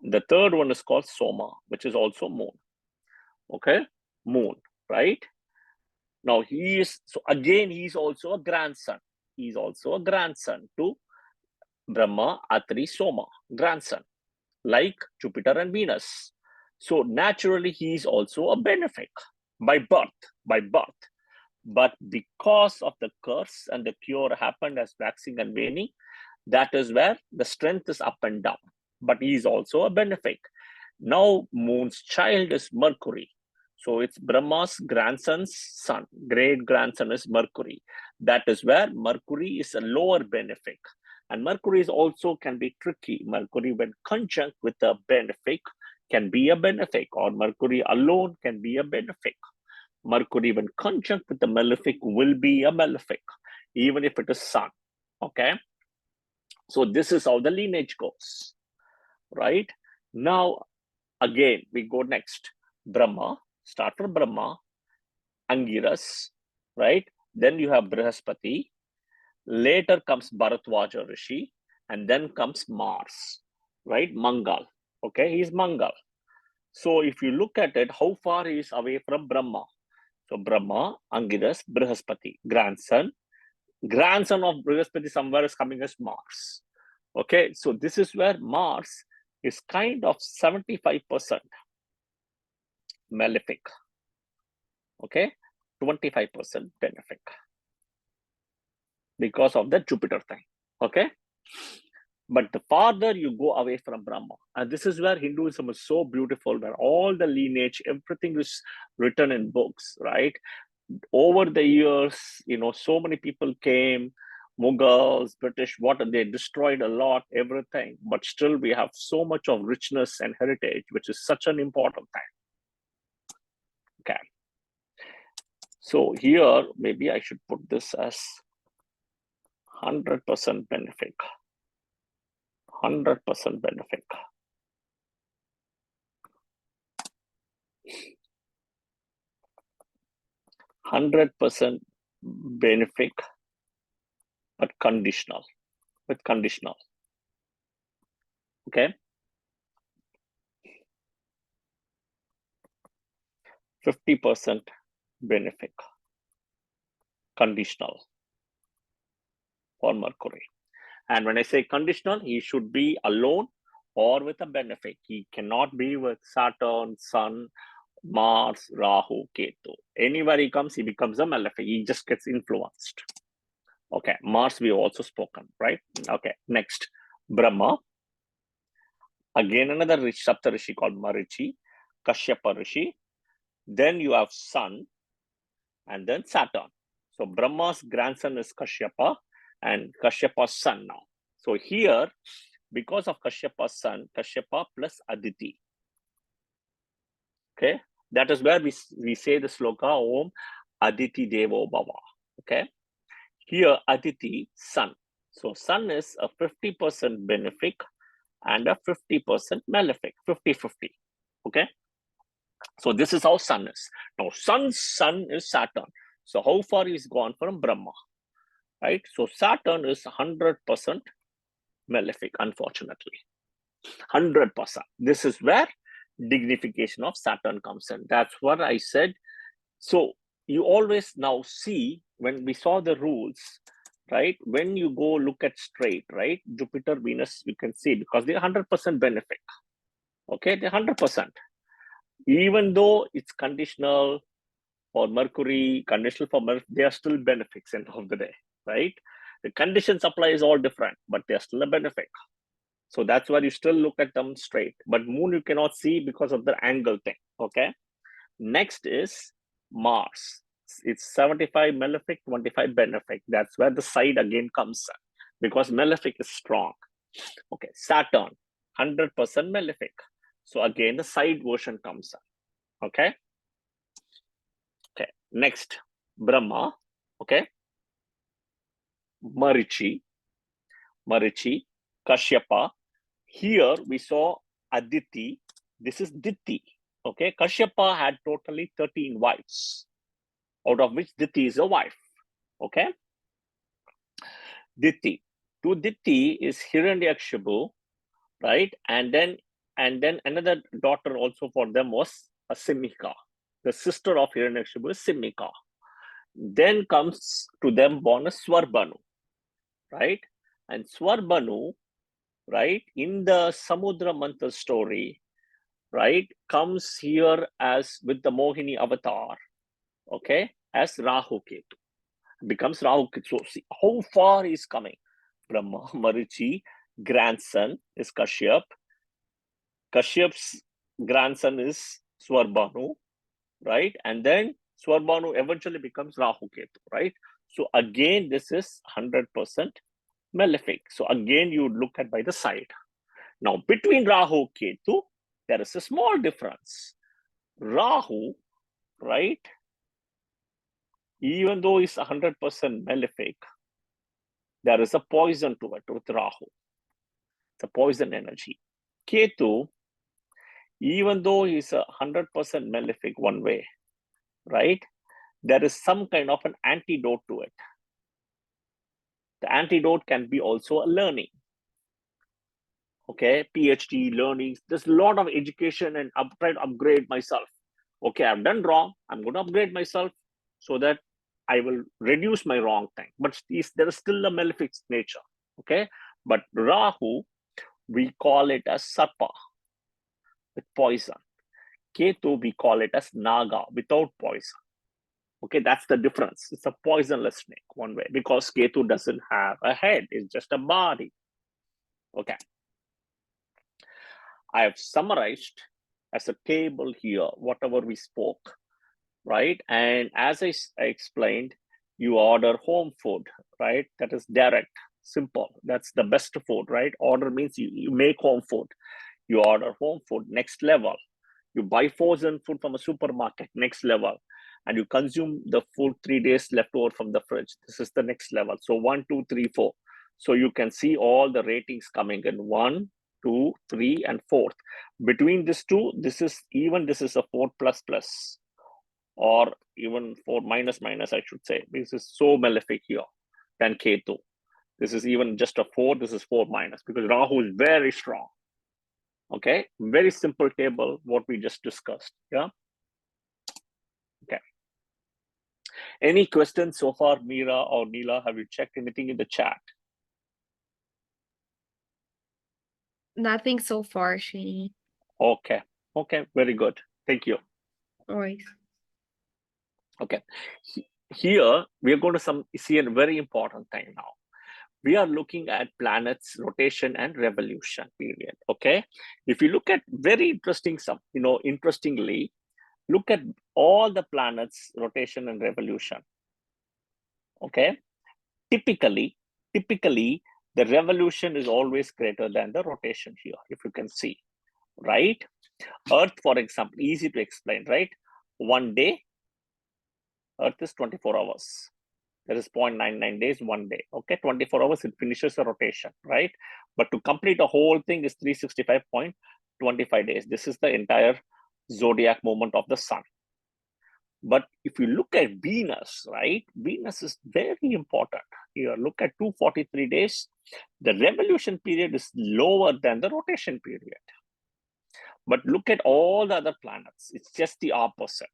The third one is called Soma, which is also moon. Okay, moon, right? Now he's also a grandson. He's also a grandson to Brahma, Atri, Soma, grandson, like Jupiter and Venus. So naturally, he's also a benefic by birth. But because of the curse and the cure happened as waxing and waning, that is where the strength is up and down. But he is also a benefic. Now, moon's child is Mercury. So it's Brahma's grandson's son. Great grandson is Mercury. That is where Mercury is a lower benefic. And Mercury is also can be tricky. Mercury, when conjunct with a benefic, can be a benefic, or Mercury alone can be a benefic. Mercury, when conjunct with the malefic, will be a malefic, even if it is sun. Okay. So this is how the lineage goes, right? Now, again, we go next. Brahma, start from Brahma, Angiras, right? Then you have Brihaspati. Later comes Bharatwaja Rishi, and then comes Mars, right? Mangal. Okay, he's Mangal. So if you look at it, how far he is away from Brahma? So Brahma, Angiras, Brihaspati, grandson. Grandson of Brihaspati somewhere is coming as Mars. Okay, so this is where Mars is kind of 75% malefic. Okay, 25% benefic because of the Jupiter thing. Okay, but the farther you go away from Brahma, and this is where Hinduism is so beautiful, where all the lineage, everything is written in books, right? Over the years, so many people came, Mughals, British, they destroyed a lot, everything, but still we have so much of richness and heritage, which is such an important thing. Okay. So here, maybe I should put this as 100% benefic. 100% benefic. Benefic, but conditional, with conditional. Okay. 50% benefic, conditional for Mercury. And when I say conditional, he should be alone or with a benefic. He cannot be with Saturn, Sun, Mars, Rahu, Ketu. Anywhere he comes, he becomes a malefic. He just gets influenced. Okay, Mars we also spoken, right? Okay, next, Brahma. Again, another Sapta Rishi called Marichi, Kashyapa Rishi. Then you have Sun, and then Saturn. So Brahma's grandson is Kashyapa, and Kashyapa's son now. So here, because of Kashyapa's son, Kashyapa plus Aditi. Okay, that is where we say the sloka Om Aditi Devo Bhava. Okay, here Aditi, sun. So sun is a 50% benefic and a 50% malefic, 50-50. Okay, so this is how sun is. Now sun's son is Saturn. So how far is gone from Brahma, right? So Saturn is 100% malefic, unfortunately. 100%. This is where dignification of Saturn comes in. That's what I said. So you always now see, when we saw the rules, right? When you go look at straight, right? Jupiter, Venus, you can see, because they're 100% benefic. Okay, they're 100%. Even though it's conditional for Mercury, conditional for Mercury, they are still benefics end of the day, right? The condition supply is all different, but they're still a benefic. So that's why you still look at them straight. But moon you cannot see because of the angle thing, okay? Next is Mars. It's 75 malefic, 25 benefic. That's where the side again comes in, because malefic is strong. Okay, Saturn, 100% malefic. So again, the side version comes in, okay? Okay, next, Brahma, okay? Marichi, Kashyapa. Here we saw Aditi. This is Diti. Okay, Kashyapa had totally 13 wives, out of which Diti is a wife. Okay, Diti. To Diti is Hiranyakshipu, right? And then another daughter also for them was a Simhika. The sister of Hiranyakshipu is Simhika. Then comes to them born a Swarbanu, right? And Swarbanu, right, in the Samudra Mantra story, right, comes here as with the Mohini avatar, okay, as Rahu Ketu. Becomes Rahu Ketu. So see how far he's coming. Brahma, Marichi, grandson is Kashyap. Kashyap's grandson is Swarbanu, right? And then Swarbanu eventually becomes Rahu Ketu, right? So again, this is 100% malefic. So again, you look at by the side. Now, between Rahu Ketu, there is a small difference. Rahu, right, even though it's 100% malefic, there is a poison to it with Rahu. It's a poison energy. Ketu, even though he's 100% malefic one way, right, there is some kind of an antidote to it. The antidote can be also a learning. Okay, PhD, learning. There's a lot of education and try to upgrade myself. Okay, I've done wrong. I'm going to upgrade myself so that I will reduce my wrong thing. But there is still a malefic nature. Okay, but Rahu, we call it as Sarpa with poison. Ketu, we call it as Naga without poison. Okay, that's the difference. It's a poisonless snake one way, because Ketu doesn't have a head. It's just a body. Okay. I have summarized as a table here, whatever we spoke, right? And as I explained, you order home food, right? That is direct, simple. That's the best food, right? Order means you make home food. You order home food, next level. You buy frozen food from a supermarket, next level. And you consume the food 3 days left over from the fridge. This is the next level. So 1, 2, 3, 4. So you can see all the ratings coming in 1, 2, 3, and 4th. Between these two, this is a 4++, or even 4 minus, I should say. This is so malefic here than Ketu. This is even just a 4, this is 4 minus, because Rahu is very strong. Okay, very simple table, what we just discussed. Yeah. Okay. Any questions so far, Meera or Neela? Have you checked anything in the chat? Nothing so far, Shani. Okay. Okay. Very good. Thank you. Always. Okay. Here we are going to see a very important thing now. We are looking at planets rotation and revolution period. Okay. If you look at very interesting stuff, interestingly, look at all the planets rotation and revolution. Okay. Typically, the revolution is always greater than the rotation here, if you can see, right? Earth, for example, easy to explain, right? One day, Earth is 24 hours. There is 0.99 days, one day. Okay, 24 hours, it finishes the rotation, right? But to complete the whole thing is 365.25 days. This is the entire zodiac movement of the sun. But if you look at Venus, right? Venus is very important. Here, look at 243 days. The revolution period is lower than the rotation period. But look at all the other planets. It's just the opposite,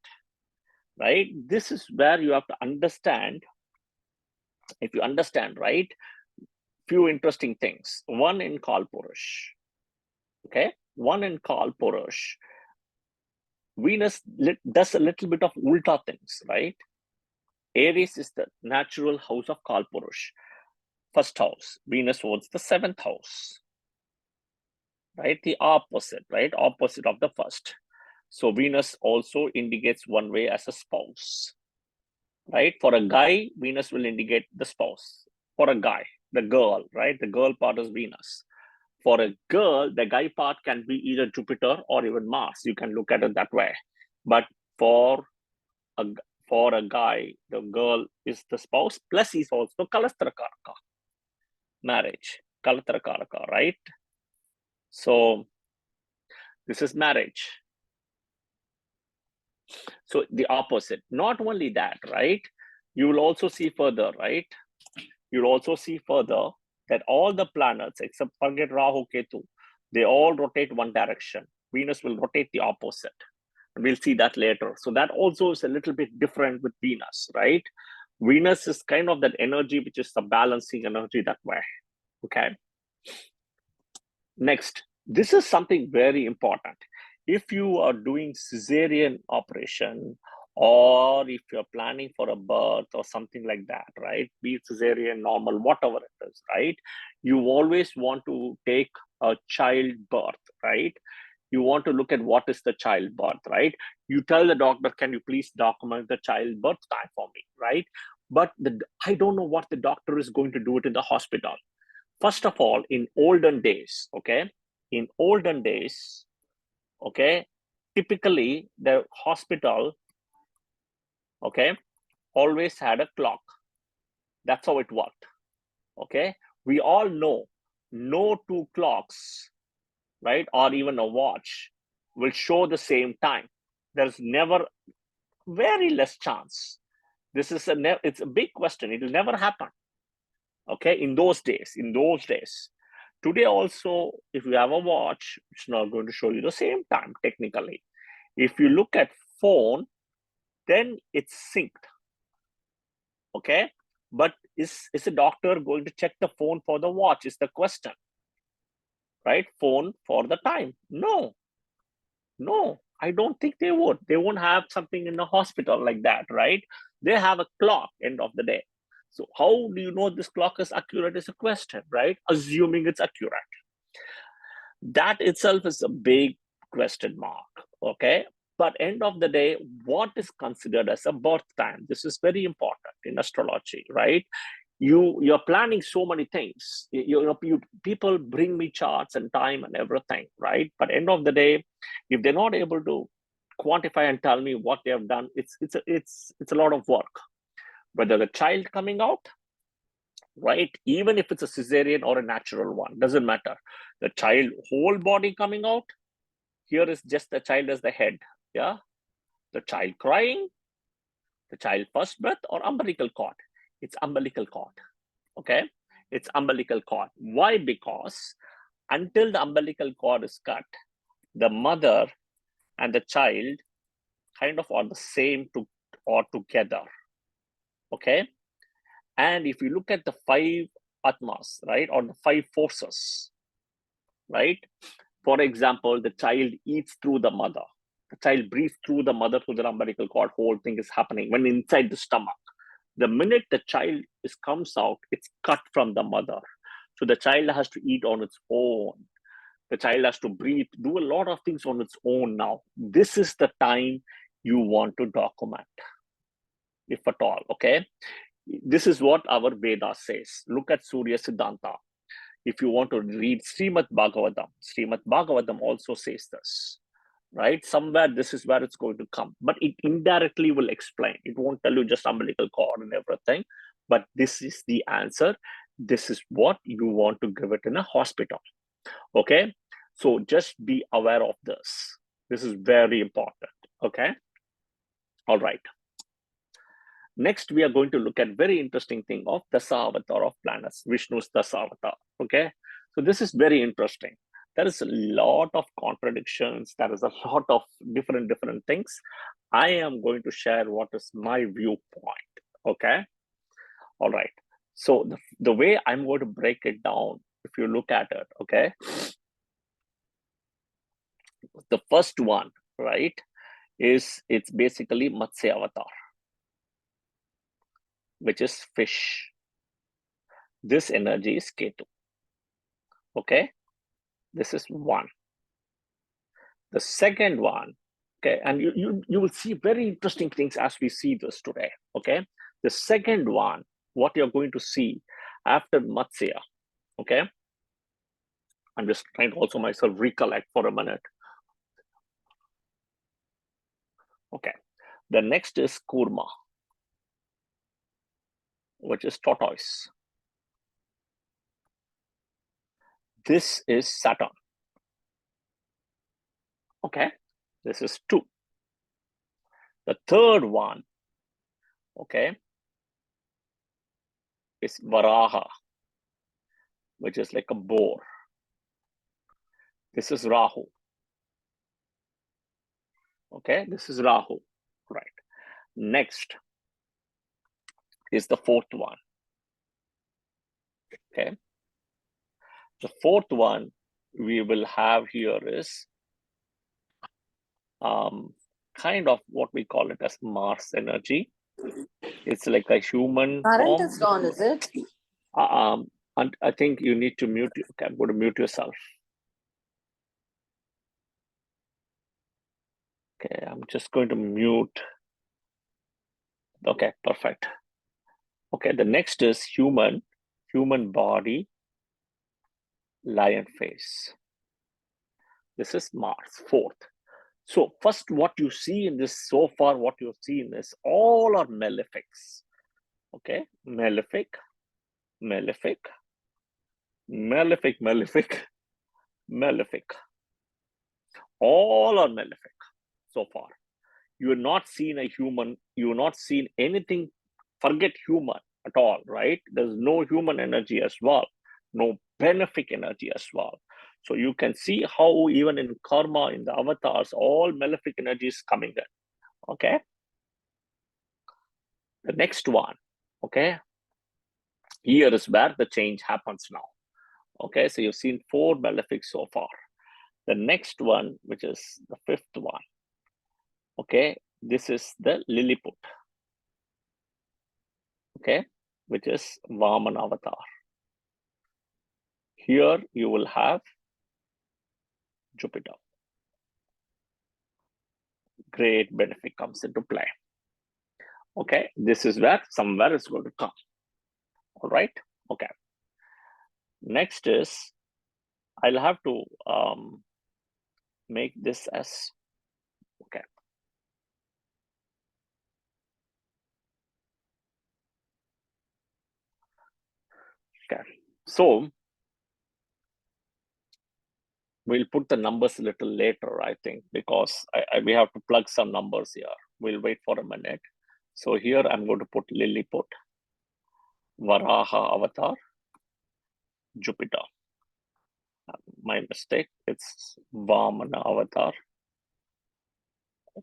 right? This is where you have to understand. If you understand, right? Few interesting things. One in Kalpurush. Okay? One in Kalpurush. Venus does a little bit of ulta things, right? Aries is the natural house of Kalpurush. First house. Venus owns the seventh house. Right? The opposite, right? Opposite of the first. So Venus also indicates one way as a spouse. Right? For a guy, Venus will indicate the spouse. For a guy, the girl, right? The girl part is Venus. For a girl, the guy part can be either Jupiter or even Mars. You can look at it that way. But for a guy, the girl is the spouse, plus he's also Kalastrakaraka. Marriage. Kalastrakaraka, right? So this is marriage. So the opposite. Not only that, right? You will also see further, right? You'll also see further that all the planets, except forget Rahu Ketu, they all rotate one direction. Venus will rotate the opposite. And we'll see that later. So that also is a little bit different with Venus, right? Venus is kind of that energy, which is the balancing energy that way. Okay. Next, this is something very important. If you are doing cesarean operation, or if you're planning for a birth or something like that, right? Be it cesarean, normal, whatever it is, right? You always want to take a childbirth, right? You want to look at what is the childbirth, right? You tell the doctor, can you please document the childbirth time for me, right? But I don't know what the doctor is going to do it in the hospital. First of all, in olden days, okay, okay, typically the hospital, okay, always had a clock. That's how it worked. Okay, we all know no two clocks, right, or even a watch will show the same time. There's never, very less chance. This is it's a big question. It will never happen. Okay, in those days. Today also, if you have a watch, it's not going to show you the same time technically. If you look at phone, then it's synced. Okay, but is a doctor going to check the phone for the watch is the question, right? Phone for the time? No, I don't think they would. They won't have something in the hospital like that, right? They have a clock end of the day. So how do you know this clock is accurate is a question, right? Assuming it's accurate. That itself is a big question mark, okay? But end of the day, what is considered as a birth time? This is very important in astrology, right? You're planning so many things. People bring me charts and time and everything, right? But end of the day, if they're not able to quantify and tell me what they have done, it's a lot of work. Whether the child coming out, right? Even if it's a cesarean or a natural one, doesn't matter. The child whole body coming out, here is just the child as the head, yeah? The child crying, the child first breath, or umbilical cord. It's umbilical cord, okay? It's umbilical cord. Why? Because until the umbilical cord is cut, the mother and the child kind of are the same or together, okay? And if you look at the 5 atmas, right, or the 5 forces, right? For example, the child eats through the mother. The child breathes through the mother through the umbilical cord. Whole thing is happening when inside the stomach. The minute the child comes out, it's cut from the mother. So the child has to eat on its own. The child has to breathe, do a lot of things on its own now. This is the time you want to document, if at all, okay? This is what our Veda says. Look at Surya Siddhanta. If you want to read Srimad Bhagavatam also says this, right? Somewhere this is where it's going to come, but it indirectly will explain. It won't tell you just umbilical cord and everything, but this is the answer. This is what you want to give it in a hospital, okay? So just be aware of this. This is very important, okay? All right. Next, we are going to look at very interesting thing of Dasavatar of planets, Vishnu's Dasavatar, okay? So this is very interesting. There is a lot of contradictions. There is a lot of different things. I am going to share what is my viewpoint, okay? All right. So the way I'm going to break it down, if you look at it, okay? The first one, right, is it's basically Matsya Avatar, which is fish. This energy is Ketu. Okay, this is one. The second one, okay, and you will see very interesting things as we see this today. Okay, the second one, what you're going to see after Matsya, okay, I'm just trying to also myself recollect for a minute. Okay, the next is Kurma, which is tortoise. This is Saturn. Okay, this is 2. The third one, okay, is Varaha, which is like a boar. This is Rahu. Okay, this is Rahu, right? Next is the fourth one. Okay, the fourth one we will have here is kind of what we call it as Mars energy. It's like a human Current form. is gone, is it? And I think you need to mute. Okay, I'm going to mute yourself. Okay, I'm just going to mute. Okay, perfect. Okay, the next is human body, lion face. This is Mars, fourth. So first, what you see in this so far, what you've seen is all are malefics. Okay, malefic, malefic, malefic, malefic, malefic. All are malefic so far. You are not seen a human. You are not seen anything. Forget human at all, right? There's no human energy as well. No benefic energy as well. So you can see how even in karma, in the avatars, all malefic energy is coming in. Okay. The next one, okay, here is where the change happens now. Okay, so you've seen 4 malefics so far. The next one, which is the fifth one, okay, this is the Lilliput, okay, which is Vaman avatar. Here you will have Jupiter. Great benefic comes into play. Okay, this is where somewhere it's going to come. All right, okay. Next is, I'll have to make this as, okay. Okay, so we'll put the numbers a little later, I think, because we have to plug some numbers here. We'll wait for a minute. So here I'm going to put Lilliput, Varaha avatar, Jupiter. My mistake, it's Vamana avatar,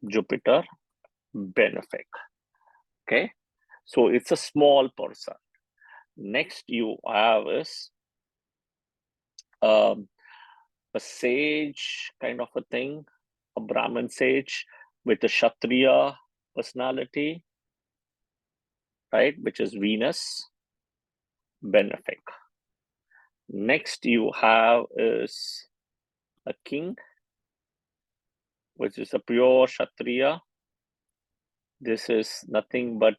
Jupiter, benefic. Okay, so it's a small person. Next you have is a sage kind of a thing, a Brahmin sage with a Kshatriya personality, right, which is Venus, benefic. Next you have is a king, which is a pure Kshatriya. This is nothing but,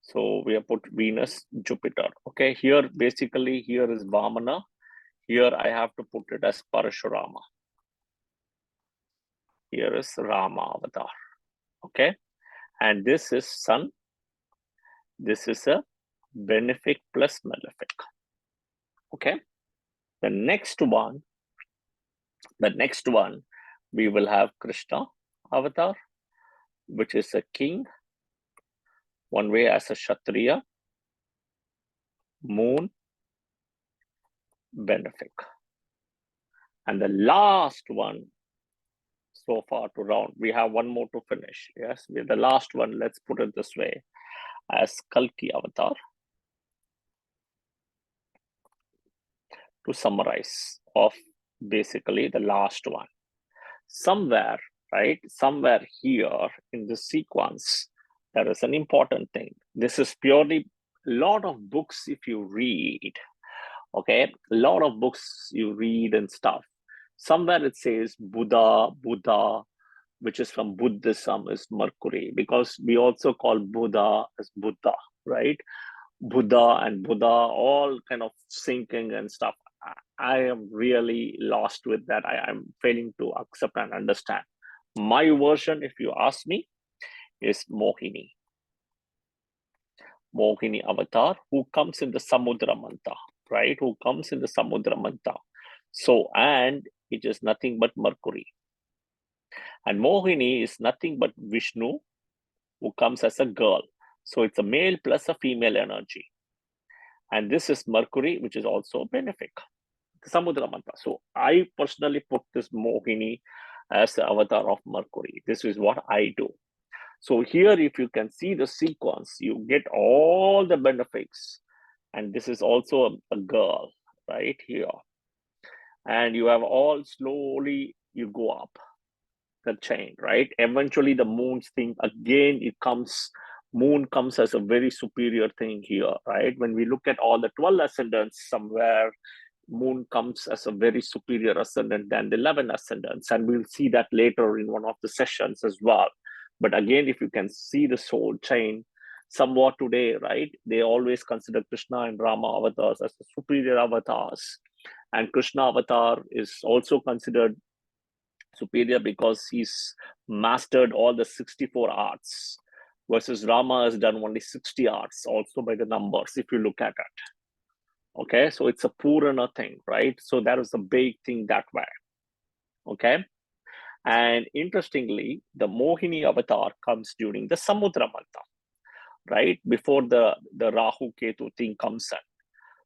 so we have put Venus, Jupiter. Okay, here basically here is Vamana. Here I have to put it as Parashurama. Here is Rama avatar. Okay, and this is Sun. This is a benefic plus malefic. Okay, the next one, we will have Krishna avatar, which is a king, one way as a Kshatriya, moon, benefic. And the last one so far to round, we have one more to finish. Yes, with the last one, let's put it this way, as Kalki avatar, to summarize of basically the last one. Somewhere, right, somewhere here in the sequence, there is an important thing. This is purely a lot of books if you read, okay, a lot of books you read and stuff. Somewhere it says Buddha, which is from Buddhism, is Mercury, because we also call Buddha as Buddha, right? Buddha and Buddha all kind of syncing and stuff. I am really lost with that. I'm failing to accept and understand. My version, if you ask me, is Mohini. Mohini avatar, who comes in the Samudra Mantha, right? Who comes in the Samudra Mantha. So, and it is nothing but Mercury. And Mohini is nothing but Vishnu, who comes as a girl. So it's a male plus a female energy. And this is Mercury, which is also benefic. Samudra Mantha. So I personally put this Mohini as the avatar of Mercury. This is what I do. So here, if you can see the sequence, you get all the benefics. And this is also a girl right here. And you have all slowly, you go up the chain, right? Eventually the moon's thing, again, it comes, moon comes as a very superior thing here, right? When we look at all the 12 ascendants, somewhere moon comes as a very superior ascendant than the 11 ascendants, and we'll see that later in one of the sessions as well. But again, if you can see the soul chain somewhat today, right, they always consider Krishna and Rama avatars as the superior avatars, and Krishna avatar is also considered superior because he's mastered all the 64 arts, versus Rama has done only 60 arts, also by the numbers, if you look at it. Okay, so it's a Purana thing, right? So that is a big thing that way. Okay, and interestingly, the Mohini avatar comes during the Samudra Mantha, right? Before the Rahu Ketu thing comes in.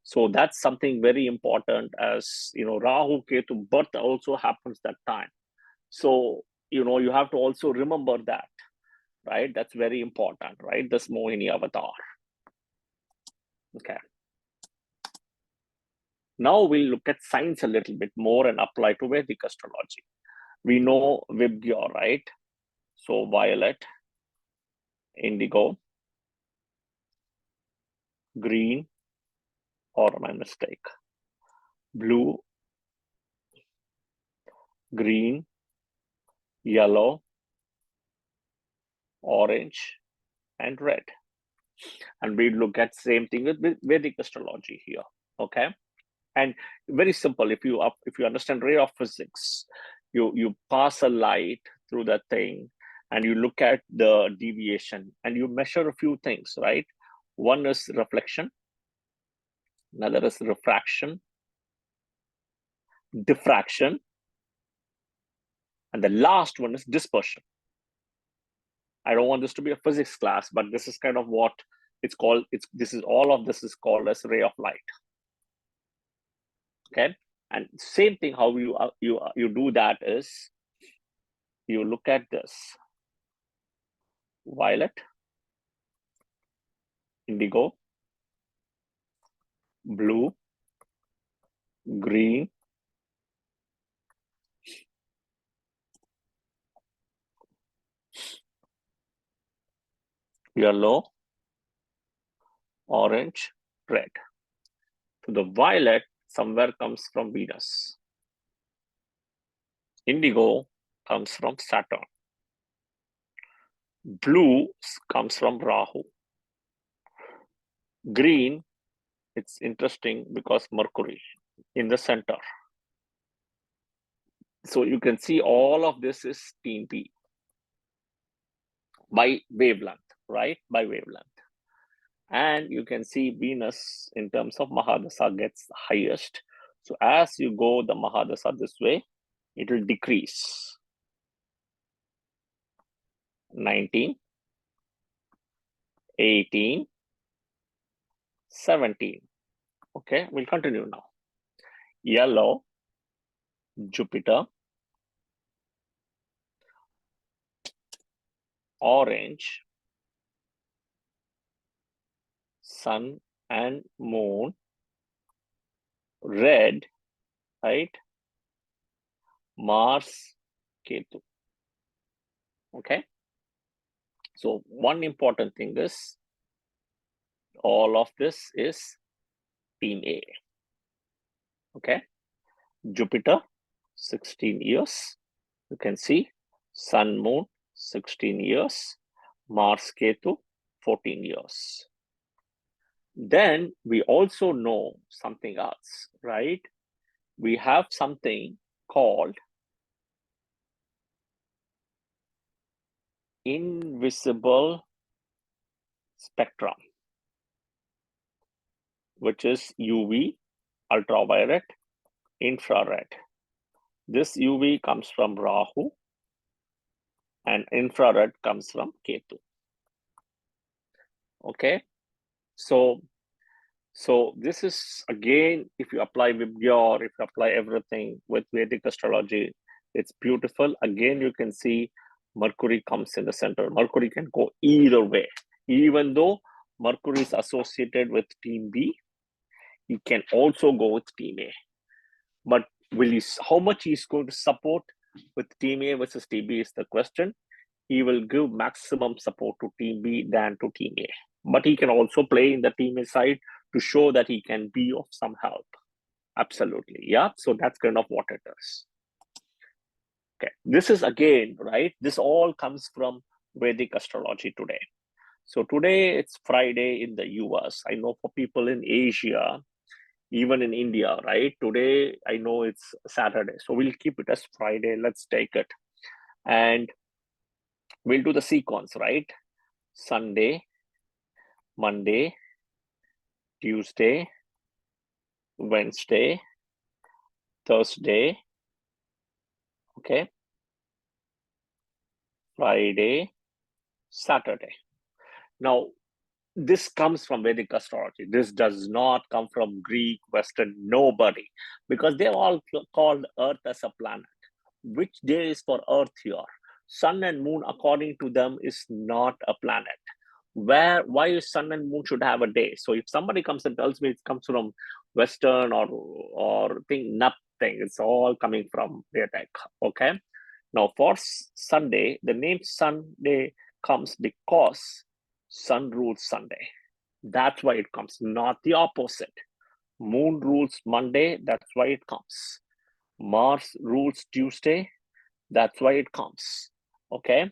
So that's something very important, as you know, Rahu Ketu birth also happens that time. So, you know, you have to also remember that, right? That's very important, right? This Mohini avatar. Okay. Now we'll look at science a little bit more and apply to Vedic astrology. We know Vibgyor, right? So violet, indigo, green, or my mistake, blue, green, yellow, orange, and red. And we look at same thing with Vedic astrology here. Okay. And very simple, if you understand ray of physics, you pass a light through that thing and you look at the deviation and you measure a few things, right? One is reflection, another is refraction, diffraction, and the last one is dispersion. I don't want this to be a physics class, but this is kind of what it's called. All of this is called as ray of light. Okay, and same thing, how you do that is you look at this violet, indigo, blue, green, yellow, orange, red. So the violet somewhere comes from Venus. Indigo comes from Saturn. Blue comes from Rahu. Green, it's interesting because Mercury in the center. So you can see all of this is team B by wavelength, right? By wavelength. And you can see Venus in terms of Mahadasa gets highest. So as you go the Mahadasa this way, it will decrease. 19, 18, 17. Okay, we'll continue now. Yellow, Jupiter. Orange, Sun and Moon. Red, right? Mars, Ketu. Okay. So one important thing is all of this is team A. Okay. Jupiter, 16 years. You can see Sun, Moon, 16 years. Mars, Ketu, 14 years. Then we also know something else, right? We have something called invisible spectrum, which is UV, ultraviolet, infrared. This UV comes from Rahu and infrared comes from Ketu. Okay, so this is again, if you apply Vibgya or if you apply everything with Vedic astrology, it's beautiful. Again, you can see Mercury comes in the center. Mercury can go either way. Even though Mercury is associated with team B, he can also go with team A. But will he, how much he's going to support with team A versus team B is the question. He will give maximum support to team B than to team A. But he can also play in the team A side to show that he can be of some help. Absolutely. Yeah. So that's kind of what it is. Okay. This is again, right? This all comes from Vedic astrology today. So today it's Friday in the US. I know for people in Asia, even in India, right? Today, I know it's Saturday. So we'll keep it as Friday. Let's take it. And we'll do the sequence, right? Sunday, Monday, Tuesday, Wednesday, Thursday, okay, Friday, Saturday. Now, this comes from Vedic astrology. This does not come from Greek, Western, nobody, because they're all called Earth as a planet. Which day is for Earth here? Sun and Moon, according to them, is not a planet. Why is Sun and Moon should have a day? So if somebody comes and tells me it comes from Western or thing, nothing. It's all coming from Vedic. Okay. Now for Sunday, the name Sunday comes because Sun rules Sunday. That's why it comes, not the opposite. Moon rules Monday. That's why it comes. Mars rules Tuesday. That's why it comes. Okay.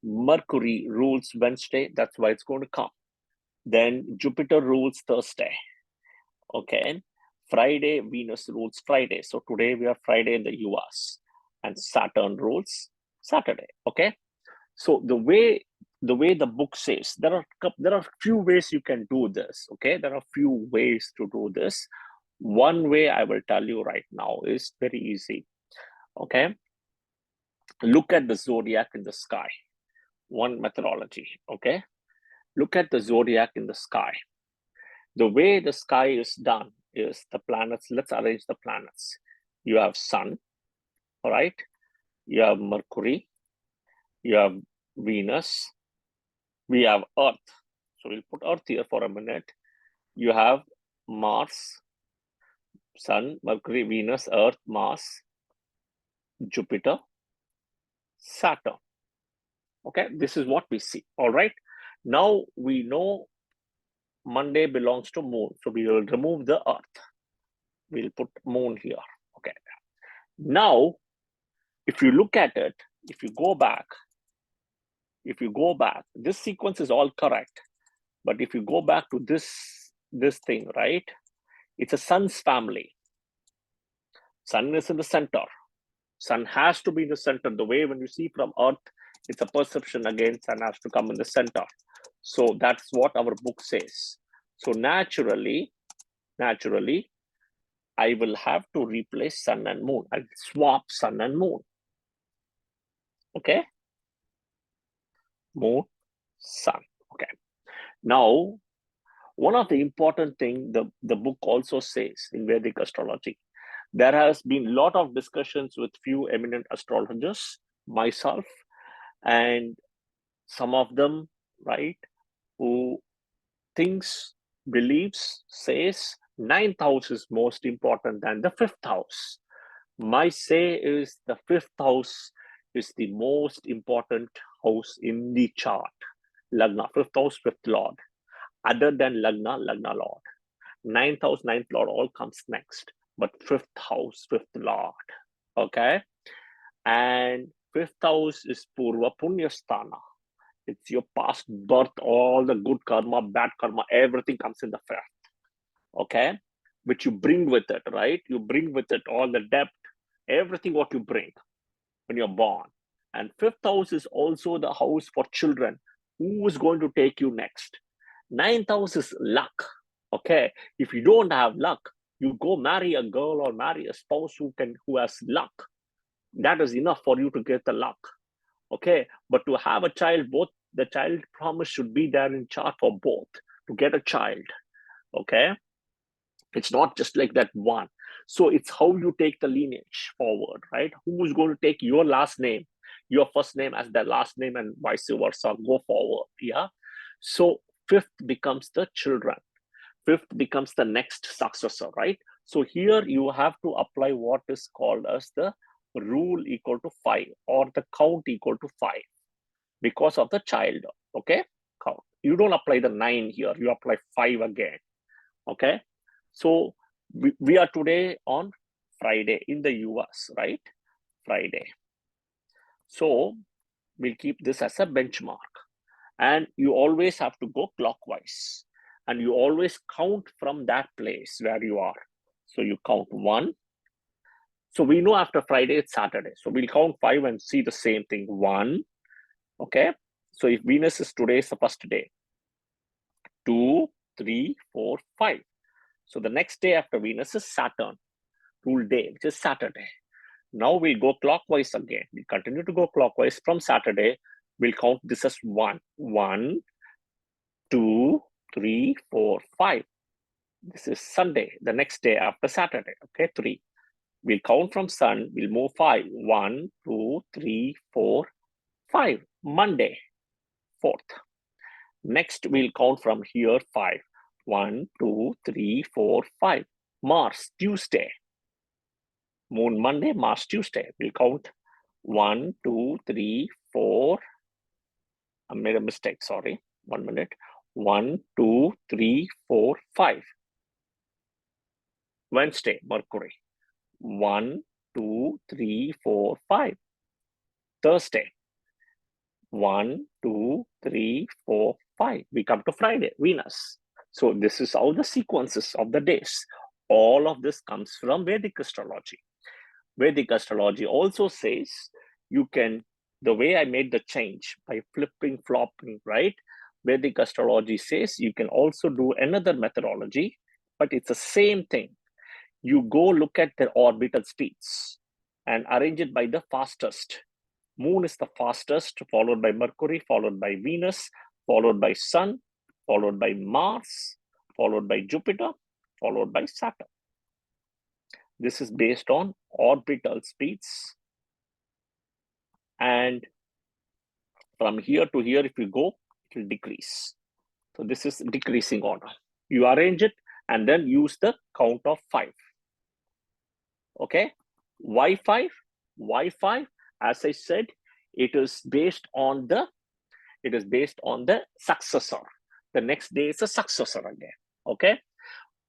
Mercury rules Wednesday. That's why it's going to come. Then Jupiter rules Thursday. Okay. Friday, Venus rules Friday. So today we are Friday in the US. And Saturn rules Saturday. Okay. So the way the book says, there are few ways you can do this. Okay. There are few ways to do this. One way I will tell you right now is very easy. Okay. Look at the zodiac in the sky. One methodology. Okay. Look at the zodiac in the sky. The way the sky is done is the planets. Let's arrange the planets. You have Sun, all right? You have Mercury. You have Venus. We have Earth. So we'll put Earth here for a minute. You have Mars, Sun, Mercury, Venus, Earth, Mars, Jupiter, Saturn. Okay, this is what we see. All right. Now we know Monday belongs to moon. So we will remove the earth. We'll put moon here. Okay. Now, if you look at it, if you go back, this sequence is all correct. But if you go back to this thing, right? It's a sun's family. Sun is in the center. Sun has to be in the center. The way when you see from Earth, it's a perception again, sun has to come in the center. So that's what our book says. So naturally, I will have to replace sun and moon. I'll swap sun and moon. Okay? Moon, sun. Okay. Now, one of the important thing the book also says in Vedic astrology, there has been a lot of discussions with few eminent astrologers, myself, and some of them, right, who thinks, believes, says ninth house is most important than the fifth house. My say is the fifth house is the most important house in the chart. Lagna, fifth house, fifth lord. Other than Lagna, Lagna lord. Ninth house, ninth lord, all comes next. But fifth house, fifth lord. Okay? And fifth house is Purva Punyasthana. It's your past birth, all the good karma, bad karma, everything comes in the fifth. Okay? Which you bring with it, right? You bring with it all the debt, everything what you bring when you're born. And fifth house is also the house for children. Who is going to take you next? Ninth house is luck. Okay? If you don't have luck, you go marry a girl or marry a spouse who has luck. That is enough for you to get the luck. Okay, but to have a child, both the child promise should be there in chart for both to get a child. Okay, it's not just like that one. So it's how you take the lineage forward, right? Who is going to take your last name, your first name as their last name, and vice versa, go forward. Yeah. So fifth becomes the children. Fifth becomes the next successor, right? So here you have to apply what is called as the rule equal to 5 or the count equal to 5 because of the child. Okay, count. You don't apply the 9 here, you apply 5 again. Okay, so we are today on Friday in the US, right? Friday. So we'll keep this as a benchmark, and you always have to go clockwise, and you always count from that place where you are. So you count 1. So we know after Friday it's Saturday, so we'll count 5 and see the same thing. 1. Okay, so if Venus is today's the first day, 2, 3, 4, 5. So the next day after Venus is Saturn, rule day, which is Saturday. Now we'll go clockwise again. We continue to go clockwise from Saturday. We'll count this as 1. 1, 2, 3, 4, 5. This is Sunday, the next day after Saturday. Okay, 3. We'll count from Sun. We'll move 5. 1, 2, 3, 4, 5. Monday, 4th. Next, we'll count from here 5. 1, 2, 3, 4, 5. Mars, Tuesday. Moon, Monday, Mars, Tuesday. We'll count 1, 2, 3, 4. I made a mistake, sorry. 1 minute. 1, 2, 3, 4, 5. Wednesday, Mercury. 1, 2, 3, 4, 5. Thursday. 1, 2, 3, 4, 5. We come to Friday, Venus. So this is all the sequences of the days. All of this comes from Vedic astrology. Vedic astrology also says you can, the way I made the change by flipping, flopping, right? Vedic astrology says you can also do another methodology, but it's the same thing. You go look at the orbital speeds and arrange it by the fastest. Moon is the fastest, followed by Mercury, followed by Venus, followed by Sun, followed by Mars, followed by Jupiter, followed by Saturn. This is based on orbital speeds. And from here to here, if you go, it will decrease. So this is decreasing order. You arrange it and then use the count of 5. Okay, why 5? Why 5? As I said, it is based on the it is based on the successor. The next day is a successor again. Okay.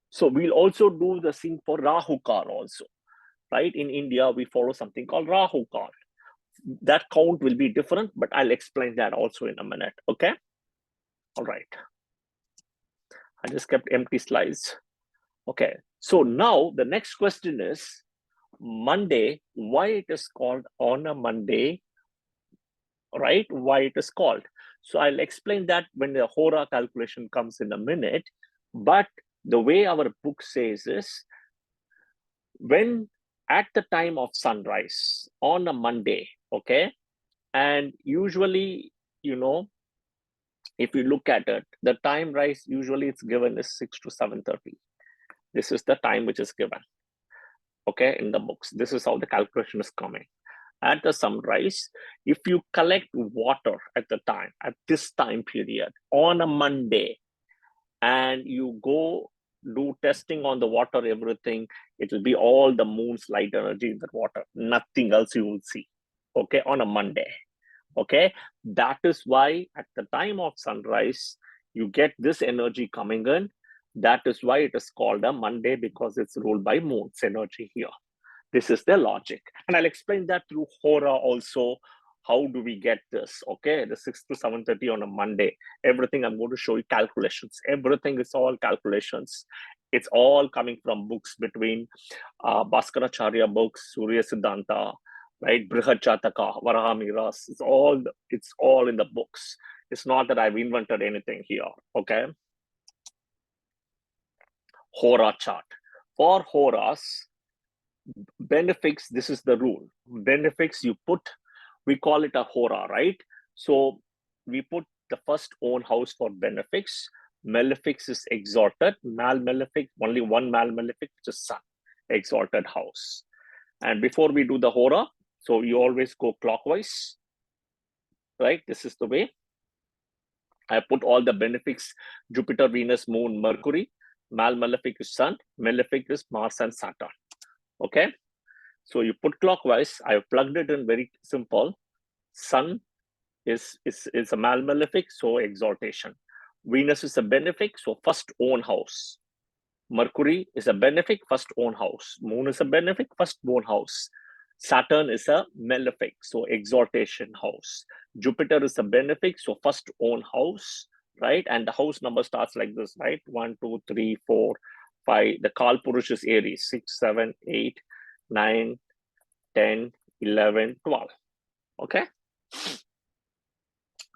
So we'll also do the same for Rahu Kal also, right? In India, we follow something called Rahu Kal. That count will be different, but I'll explain that also in a minute. Okay. All right. I just kept empty slides. Okay. So now the next question is Monday, why it is called on a Monday, right? Why it is called. So I'll explain that when the Hora calculation comes in a minute. But the way our book says is when at the time of sunrise on a Monday, okay? And usually, if you look at it, the time rise usually it's given is 6 to 7:30. This is the time which is given, okay, in the books. This is how the calculation is coming. At the sunrise, if you collect water at the time, at this time period, on a Monday, and you go do testing on the water, everything, it will be all the moon's light energy in the water. Nothing else you will see, okay, on a Monday. Okay, that is why at the time of sunrise, you get this energy coming in. That is why it is called a Monday, because it's ruled by moon's energy here. This is the logic. And I'll explain that through Hora also. How do we get this? Okay, the 6 to 7:30 on a Monday. Everything I'm going to show you calculations. Everything is all calculations. It's all coming from books between Bhaskaracharya books, Surya Siddhanta, right? Brihad Jataka, Varahamiras. It's all in the books. It's not that I've invented anything here. Okay. Hora chart. For Horas, benefics, this is the rule. Benefics, we call it a Hora, right? So we put the first own house for benefics. Malefics is exalted. Mal-malefic, only one mal-malefic, which is sun, exalted house. And before we do the Hora, so you always go clockwise, right? This is the way. I put all the benefics, Jupiter, Venus, Moon, Mercury. Mal-malefic is sun. Malefic is Mars and Saturn. Okay. So you put clockwise. I have plugged it in very simple. Sun is a mal-malefic, so exaltation. Venus is a benefic, so first own house. Mercury is a benefic, first own house. Moon is a benefic, first own house. Saturn is a malefic, so exaltation house. Jupiter is a benefic, so first own house, right? And the house number starts like this, right? 1, 2, 3, 4, 5. The Kal Purush is Aries, 6, 7, 8, 9, 10, 11, 12. Okay.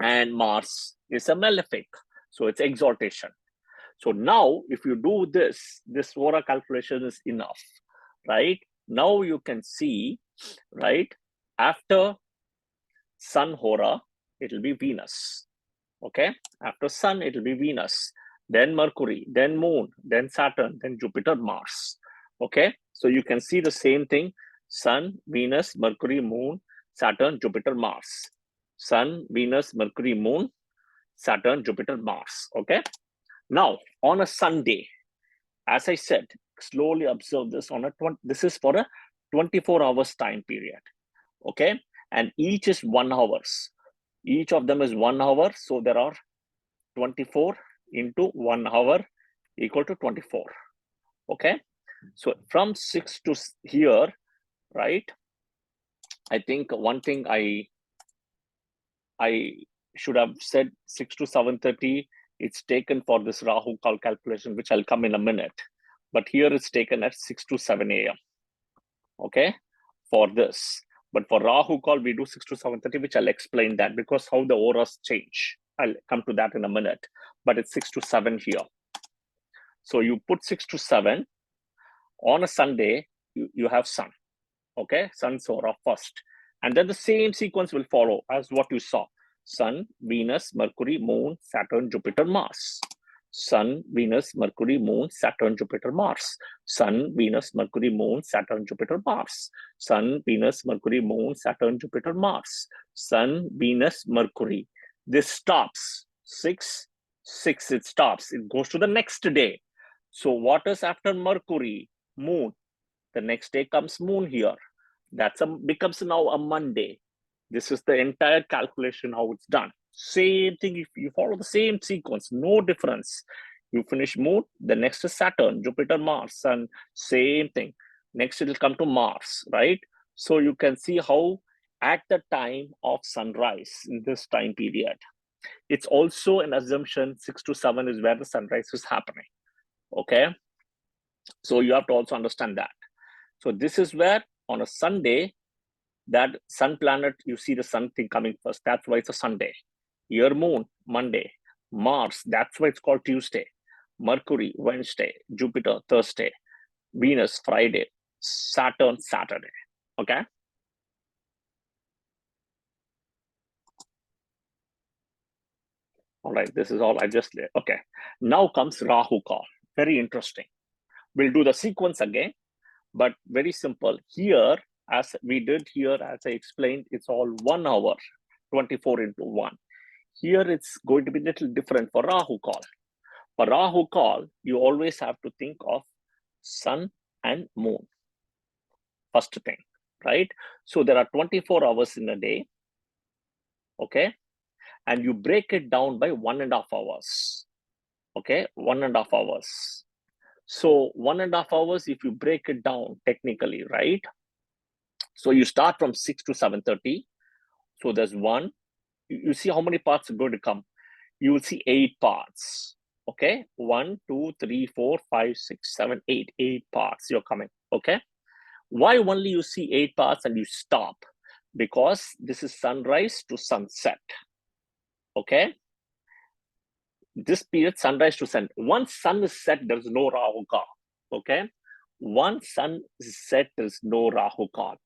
And Mars is a malefic, so it's exaltation. So now, if you do this Hora calculation is enough, right? Now you can see, right? After Sun Hora, it will be Venus. Okay. After Sun, it will be Venus, then Mercury, then Moon, then Saturn, then Jupiter, Mars. Okay. So you can see the same thing: Sun, Venus, Mercury, Moon, Saturn, Jupiter, Mars. Sun, Venus, Mercury, Moon, Saturn, Jupiter, Mars. Okay. Now, on a Sunday, as I said, slowly observe this this is for a 24 hours time period. Okay. And each is 1 hour. Each of them is 1 hour. So there are 24 into 1 hour equal to 24. Okay. So from 6 to here, right? I think one thing I should have said 6 to 7:30, it's taken for this Rahu Kal calculation, which I'll come in a minute. But here it's taken at 6 to 7 a.m. Okay, for this. But for Rahu Kal, we do 6 to 7:30, which I'll explain that because how the auras change. I'll come to that in a minute. But it's 6 to 7 here. So you put 6 to 7. On a Sunday, you have Sun. Okay, Sun's aura first. And then the same sequence will follow as what you saw. Sun, Venus, Mercury, Moon, Saturn, Jupiter, Mars. Sun, Venus, Mercury, Moon, Saturn, Jupiter, Mars. Sun, Venus, Mercury, Moon, Saturn, Jupiter, Mars. Sun, Venus, Mercury, Moon, Saturn, Jupiter, Mars. Sun, Venus, Mercury. This stops. 6, 6, it stops. It goes to the next day. So what is after Mercury? Moon. The next day comes Moon here. That becomes now a Monday. This is the entire calculation, how it's done. Same thing, if you follow the same sequence, no difference. You finish Moon, the next is Saturn, Jupiter, Mars, and same thing. Next, it will come to Mars, right? So you can see how at the time of sunrise in this time period, it's also an assumption 6 to 7 is where the sunrise is happening. Okay. So you have to also understand that. So this is where on a Sunday, that sun planet, you see the sun thing coming first. That's why it's a Sunday. Your moon, Monday. Mars, that's why it's called Tuesday. Mercury, Wednesday. Jupiter, Thursday. Venus, Friday. Saturn, Saturday. Okay. All right, this is all I just did. Okay. Now comes Rahu call. Very interesting. We'll do the sequence again, but very simple. Here, as we did here, as I explained, it's all 1 hour, 24 into 1. Here, it's going to be a little different for Rahu call. For Rahu call, you always have to think of sun and moon. First thing, right? So there are 24 hours in a day, okay? And you break it down by 1.5 hours, okay? 1.5 hours. So 1.5 hours, if you break it down technically, right? So you start from 6 to 7:30. So there's one. You see how many parts are going to come. You will see 8 parts. Okay, 1, 2, 3, 4, 5, 6, 7, 8. 8 parts you're coming. Okay. Why only you see 8 parts and you stop? Because this is sunrise to sunset. Okay. This period, sunrise to sun. Once sun is set, there's no Rahu Kal. Okay. Once sun is set, there's no Rahu Kal.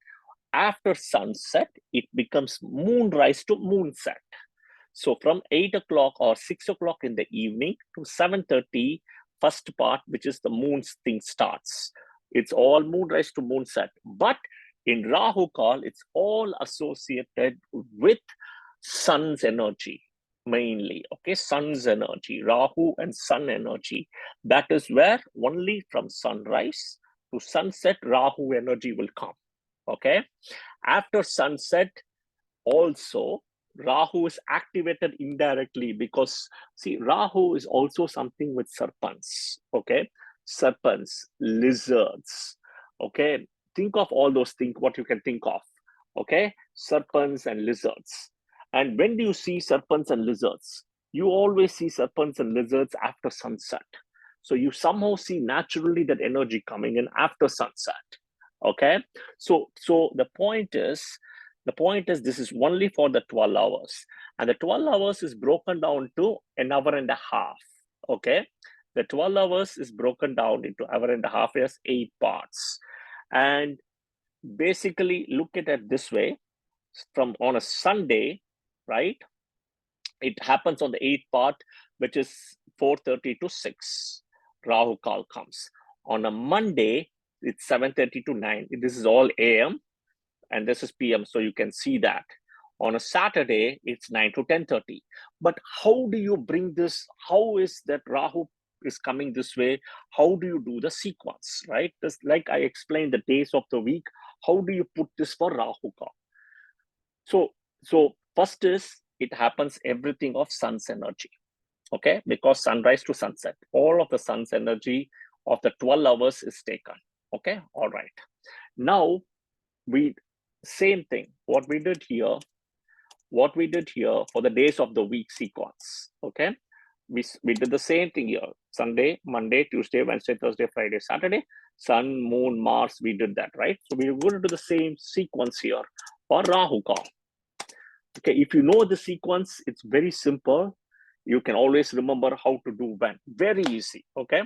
After sunset, it becomes moonrise to moonset. So from 8 o'clock or 6 o'clock in the evening to 7:30, first part, which is the moon's thing, starts. It's all moonrise to moonset. But in Rahu Kal, it's all associated with sun's energy, mainly. Okay, sun's energy, Rahu and sun energy. That is where only from sunrise to sunset, Rahu energy will come. Okay. After sunset, also Rahu is activated indirectly because see, Rahu is also something with serpents. Okay. Serpents, lizards. Okay. Think of all those things, what you can think of. Okay. Serpents and lizards. And when do you see serpents and lizards? You always see serpents and lizards after sunset. So you somehow see naturally that energy coming in after sunset. Okay. So the point is this is only for the 12 hours. And the 12 hours is broken down to an hour and a half. Okay. The 12 hours is broken down into hour and a half as 8 parts. And basically look at it this way. From on a Sunday, right? It happens on the 8th part, which is 4:30 to 6. Rahu Kal comes. On a Monday, it's 7:30 to 9. This is all AM and this is PM. So you can see that. On a Saturday, it's 9 to 10:30. But how do you bring this? How is that Rahu is coming this way? How do you do the sequence, right? Just like I explained the days of the week, how do you put this for Rahu Kal? So first is it happens everything of sun's energy. Okay, because sunrise to sunset, all of the sun's energy of the 12 hours is taken. Okay, all right. Now we same thing. What we did here for the days of the week sequence. Okay, we did the same thing here. Sunday, Monday, Tuesday, Wednesday, Thursday, Friday, Saturday. Sun, Moon, Mars. We did that, right? So we're going to do the same sequence here for Rahu Kal. Okay, if you know the sequence, it's very simple. You can always remember how to do when. Very easy. Okay.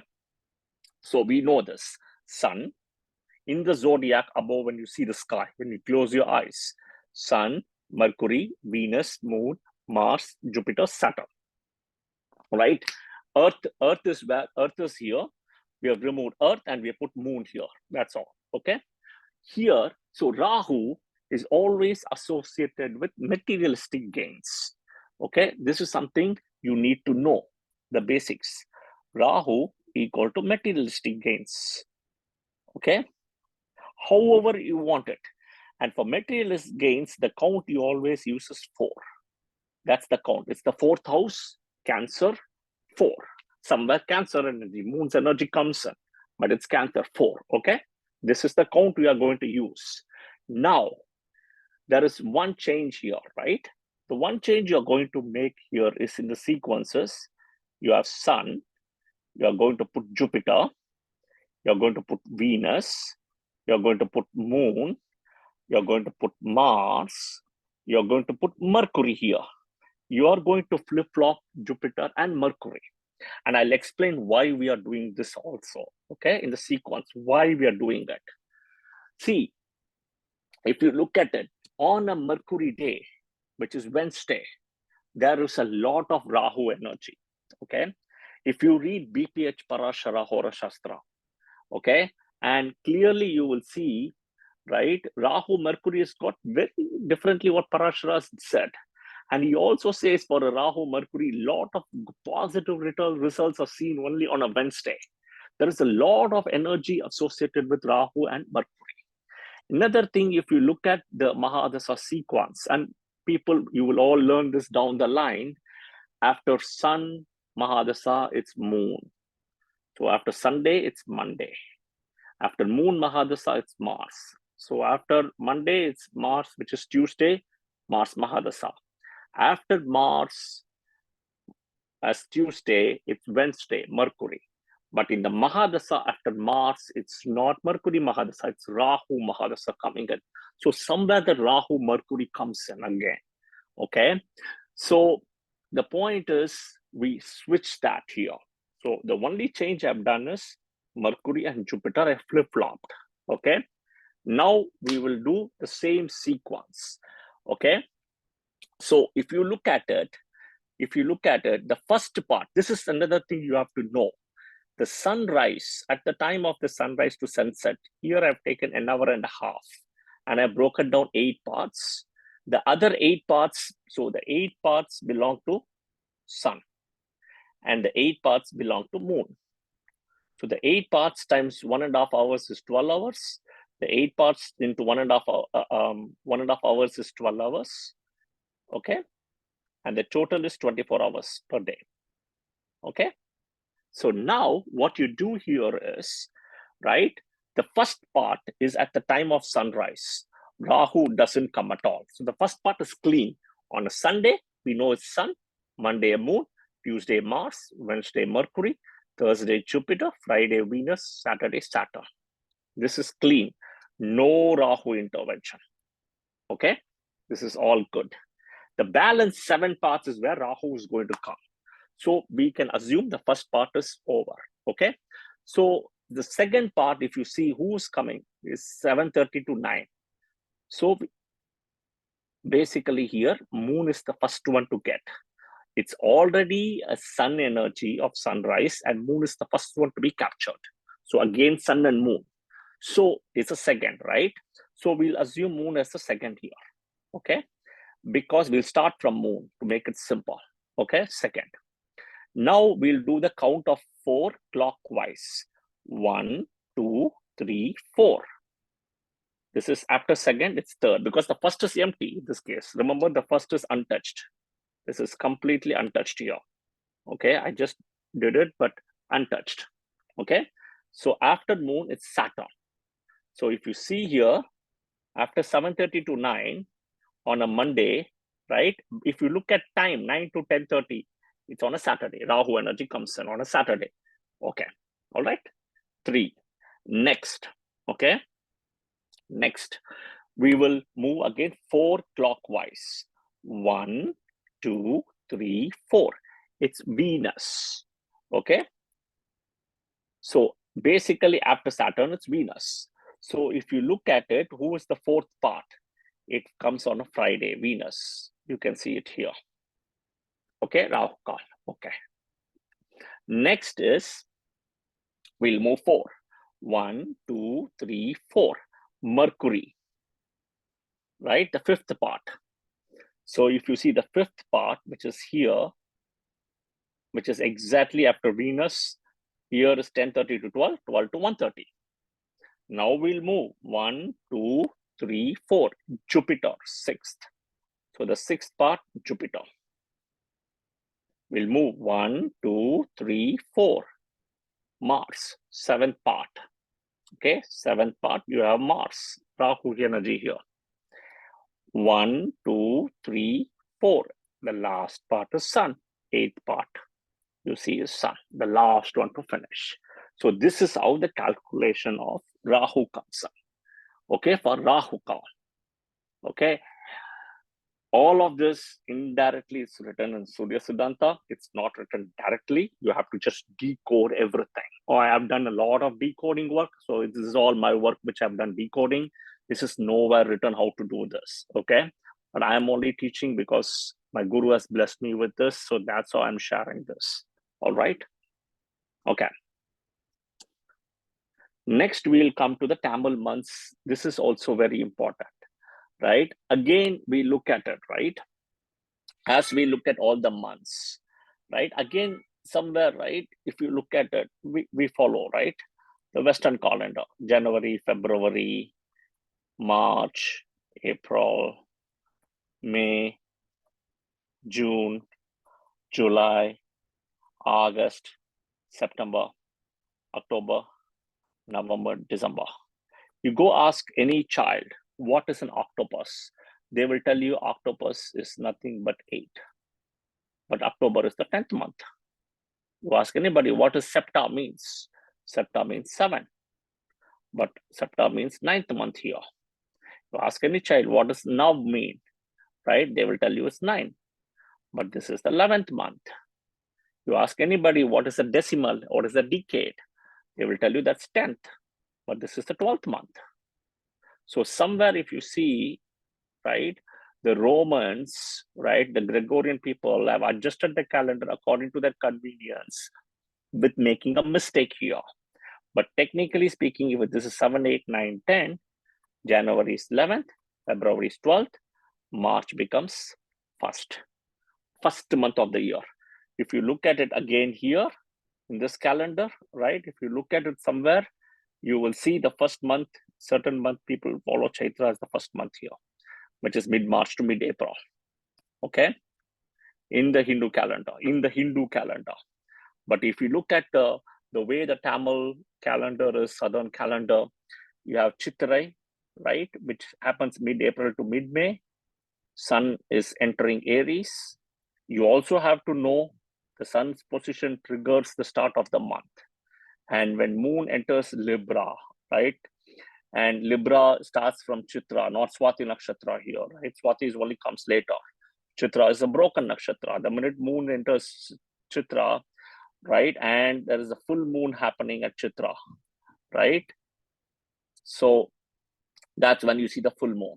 So we know this. Sun in the zodiac above, when you see the sky, when you close your eyes, Sun, Mercury, Venus, Moon, Mars, Jupiter, Saturn. Right? Earth is where Earth is here. We have removed Earth and we have put Moon here. That's all. Okay. Here, so Rahu is always associated with materialistic gains. Okay, this is something you need to know, the basics. Rahu equal to materialistic gains. Okay, however you want it. And for materialist gains, the count you always use is 4. That's the count. It's the 4th house, Cancer, 4. Somewhere Cancer energy, Moon's energy comes in, but it's Cancer 4. Okay, this is the count we are going to use. Now, there is one change here, right? The one change you're going to make here is in the sequences. You have Sun, you're going to put Jupiter, you're going to put Venus, you're going to put Moon, you're going to put Mars, you're going to put Mercury here. You are going to flip-flop Jupiter and Mercury. And I'll explain why we are doing this also, okay, in the sequence, why we are doing it. See, if you look at it, on a Mercury day, which is Wednesday, there is a lot of Rahu energy, okay? If you read BPH Parashara Hora Shastra, okay, and clearly you will see, right, Rahu Mercury has got very differently what Parashara said. And he also says for a Rahu Mercury, lot of positive results are seen only on a Wednesday. There is a lot of energy associated with Rahu and Mercury. Another thing, if you look at the Mahadasa sequence, and people, you will all learn this down the line, after Sun Mahadasa, it's Moon. So after Sunday, it's Monday. After Moon Mahadasa, it's Mars. So after Monday, it's Mars, which is Tuesday, Mars Mahadasa. After Mars, as Tuesday, it's Wednesday, Mercury. But in the Mahadasa, after Mars, it's not Mercury Mahadasa, it's Rahu Mahadasa coming in. So somewhere the Rahu Mercury comes in again, okay? So the point is, we switch that here. So the only change I've done is Mercury and Jupiter I flip-flopped, okay? Now we will do the same sequence, okay? So if you look at it, the first part, this is another thing you have to know. The sunrise, at the time of the sunrise to sunset, here I've taken an hour and a half, and I've broken down 8 parts. The other 8 parts, so the 8 parts belong to Sun, and the 8 parts belong to Moon. So the 8 parts times 1.5 hours is 12 hours. The 8 parts into 1.5 hours is 12 hours. Okay. And the total is 24 hours per day. Okay. So now what you do here is, right, the first part is at the time of sunrise. Rahu doesn't come at all. So the first part is clean. On a Sunday, we know it's Sun, Monday, Moon, Tuesday, Mars, Wednesday, Mercury, Thursday, Jupiter, Friday, Venus, Saturday, Saturn. This is clean. No Rahu intervention. Okay. This is all good. The balance 7 parts is where Rahu is going to come. So we can assume the first part is over, okay? So the second part, if you see who's coming, is 7:30 to 9. So basically here, Moon is the first one to get. It's already a Sun energy of sunrise, and Moon is the first one to be captured. So again, Sun and Moon. So it's a second, right? So we'll assume Moon as the second here, okay? Because we'll start from Moon to make it simple, okay? Second. Now we'll do the count of 4 clockwise. 1, 2, 3, 4. This is after second, it's third, because the first is empty in this case. Remember, the first is untouched. This is completely untouched here. Okay, I just did it, but untouched. Okay, so after Moon, it's Saturn. So if you see here, after 7:30 to 9 on a Monday, right? If you look at time, 9 to 10:30, it's on a Saturday. Rahu energy comes in on a Saturday. Okay, all right. 3. Next, okay. Next, we will move again 4 clockwise. 1, 2, 3, 4. It's Venus, okay. So basically after Saturn, it's Venus. So if you look at it, who is the 4th part? It comes on a Friday, Venus. You can see it here. Okay, Rahu Kal. Okay. Next is, we'll move 4. 1, 2, 3, 4. Mercury, right? The 5th part. So if you see the 5th part, which is here, which is exactly after Venus, here is 10:30 to 12, 12 to 1:30. Now we'll move 1, 2, 3, 4. Jupiter, 6th. So the 6th part, Jupiter. We'll move 1, 2, 3, 4. Mars, 7th part. Okay, 7th part, you have Mars, Rahu energy here. 1, 2, 3, 4. The last part is Sun, 8th part. You see is Sun, the last one to finish. So this is how the calculation of Rahu comes up. Okay, for Rahu Kal. Okay, all of this indirectly is written in Surya Siddhanta. It's not written directly. You have to just decode everything. Oh, I have done a lot of decoding work. So this is all my work which I've done decoding. This is nowhere written how to do this. Okay. But I am only teaching because my guru has blessed me with this. So that's how I'm sharing this. All right. Okay. Next, we'll come to the Tamil months. This is also very important, right? Again, we look at it, right? As we look at all the months, right? Again, somewhere, right? If you look at it, we follow, right? The Western calendar, January, February, March, April, May, June, July, August, September, October, November, December. You go ask any child, what is an octopus? They will tell you octopus is nothing but 8. But October is the 10th month. You ask anybody, what does Septa means? Septa means 7. But Septa means 9th month here. You ask any child, what does Nav mean? Right? They will tell you it's 9. But this is the 11th month. You ask anybody, what is a decimal? What is a decade? They will tell you that's 10th. But this is the 12th month. So somewhere if you see, right, the Romans, right, the Gregorian people have adjusted the calendar according to their convenience with making a mistake here. But technically speaking, if this is 7, 8, 9, 10, January is 11th, February is 12th, March becomes first month of the year. If you look at it again here in this calendar, right, if you look at it somewhere, you will see the first month, certain month people follow Chaitra as the first month here, which is mid-March to mid-April, okay, in the Hindu calendar, But if you look at the way the Tamil calendar is, southern calendar, you have Chitrai, right, which happens mid-April to mid-May. Sun is entering Aries. You also have to know the sun's position triggers the start of the month. And when moon enters Libra, right, and Libra starts from Chitra, not Swati Nakshatra here, right? Swati only comes later. Chitra is a broken nakshatra. The minute moon enters Chitra, right, and there is a full moon happening at Chitra, right? So that's when you see the full moon.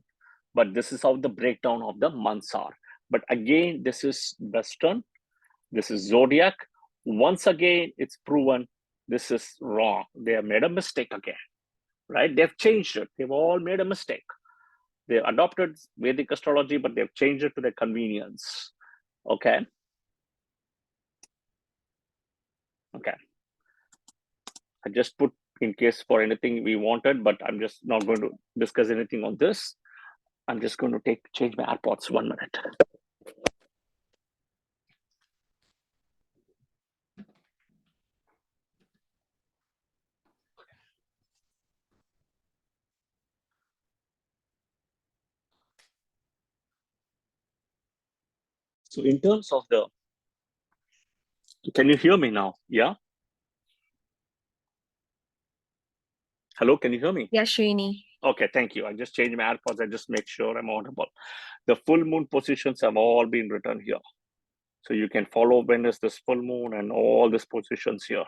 But this is how the breakdown of the months are. But again, this is Western, this is Zodiac. Once again, it's proven this is wrong. They have made a mistake again, right? They've changed it. They've all made a mistake. They adopted Vedic astrology, but they've changed it to their convenience. Okay. Okay. I just put in case for anything we wanted, but I'm just not going to discuss anything on this. I'm just going to change my AirPods 1 minute. So in terms of can you hear me now? Yeah. Hello, can you hear me? Yeah, Srini. Okay, thank you. I just changed my AirPods. I just make sure I'm audible. The full moon positions have all been written here. So you can follow when is this full moon and all these positions here.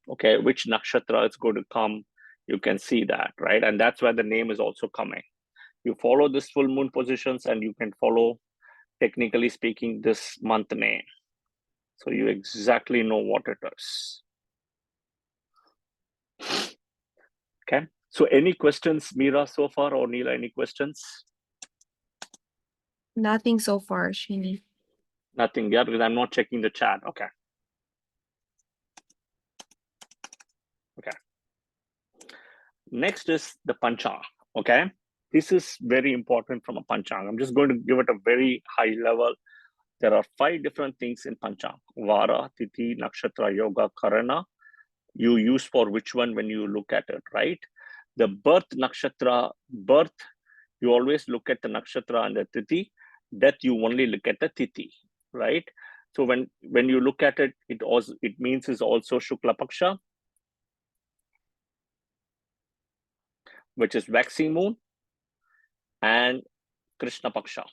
Okay, which nakshatra is going to come, you can see that, right? And that's where the name is also coming. You follow this full moon positions and you can follow, technically speaking, this month name. So you exactly know what it is. Okay, so any questions, Meera, so far, or Neela, any questions? Nothing so far, Srini. Nothing, yeah, because I'm not checking the chat. Okay. Okay. Next is the Pancha. Okay. This is very important from a Panchang. I'm just going to give it a very high level. There are 5 different things in Panchang: Vara, Tithi, Nakshatra, Yoga, Karana. You use for which one when you look at it, right? The birth nakshatra, birth, you always look at the nakshatra and the Tithi. Death, you only look at the Tithi, right? So when you look at it, it means is also Shukla Paksha, which is waxing moon, and Krishna Paksha,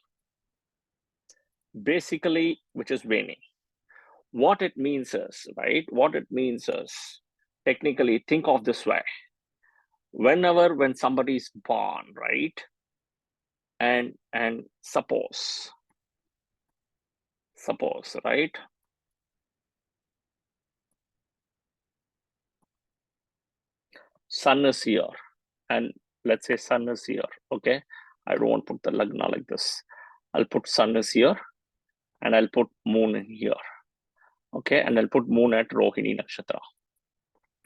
basically, which is waning. What it means is, right? What it means is, technically, think of this way. When somebody is born, right? And suppose, right? Sun is here, and let's say sun is here, okay? I don't want to put the lagna like this. I'll put sun is here, and I'll put moon in here, okay? And I'll put moon at Rohini Nakshatra,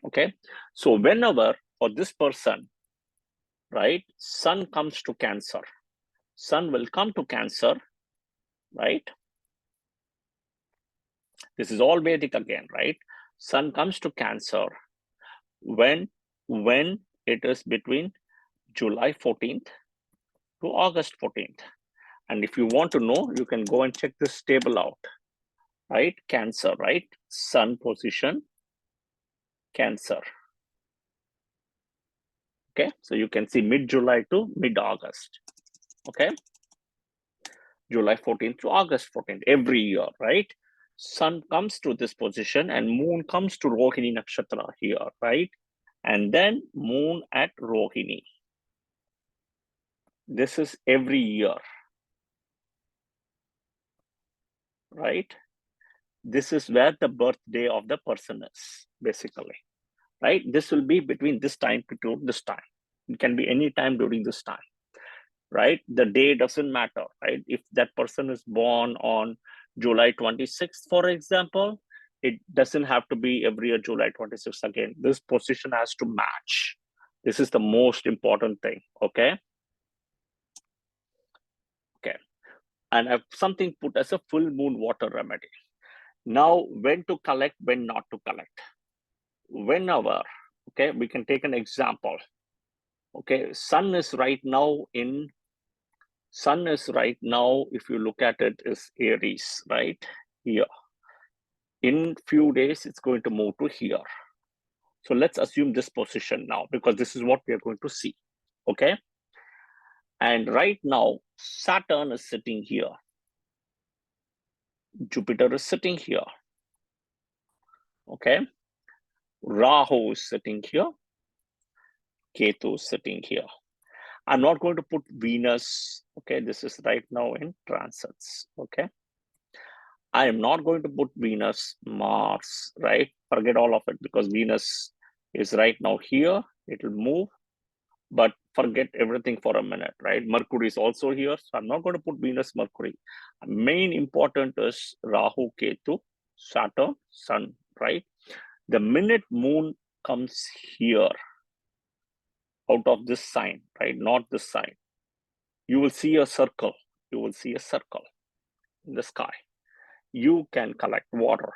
okay? So whenever, for this person, right, sun comes to Cancer, sun will come to Cancer, right? This is all Vedic again, right? Sun comes to Cancer when it is between July 14th to August 14th. And if you want to know, you can go and check this table out, right? Cancer, right? Sun position, Cancer. Okay, so you can see mid-July to mid-August, okay? July 14th to August 14th, every year, right? Sun comes to this position and moon comes to Rohini Nakshatra here, right? And then moon at Rohini. This is every year, right? This is where the birthday of the person is, basically, right? This will be between this time to this time. It can be any time during this time, right? The day doesn't matter, right? If that person is born on July 26th, for example, it doesn't have to be every year July 26th again. This position has to match. This is the most important thing, okay? Okay. And I've something put as a full moon water remedy. Now, when to collect, when not to collect. Whenever, okay, we can take an example. Okay, sun is right now, if you look at it, is Aries, right? Here. In few days, it's going to move to here. So let's assume this position now, because this is what we are going to see, okay? And right now, Saturn is sitting here. Jupiter is sitting here, okay? Rahu is sitting here. Ketu is sitting here. I'm not going to put Venus, okay? This is right now in transits, okay? I am not going to put Venus, Mars, right? Forget all of it, because Venus is right now here. It will move, but forget everything for a minute, right? Mercury is also here. So I'm not going to put Venus, Mercury. Main important is Rahu, Ketu, Saturn, Sun, right? The minute moon comes here, out of this sign, right? Not this sign. You will see a circle. You will see a circle in the sky. You can collect water,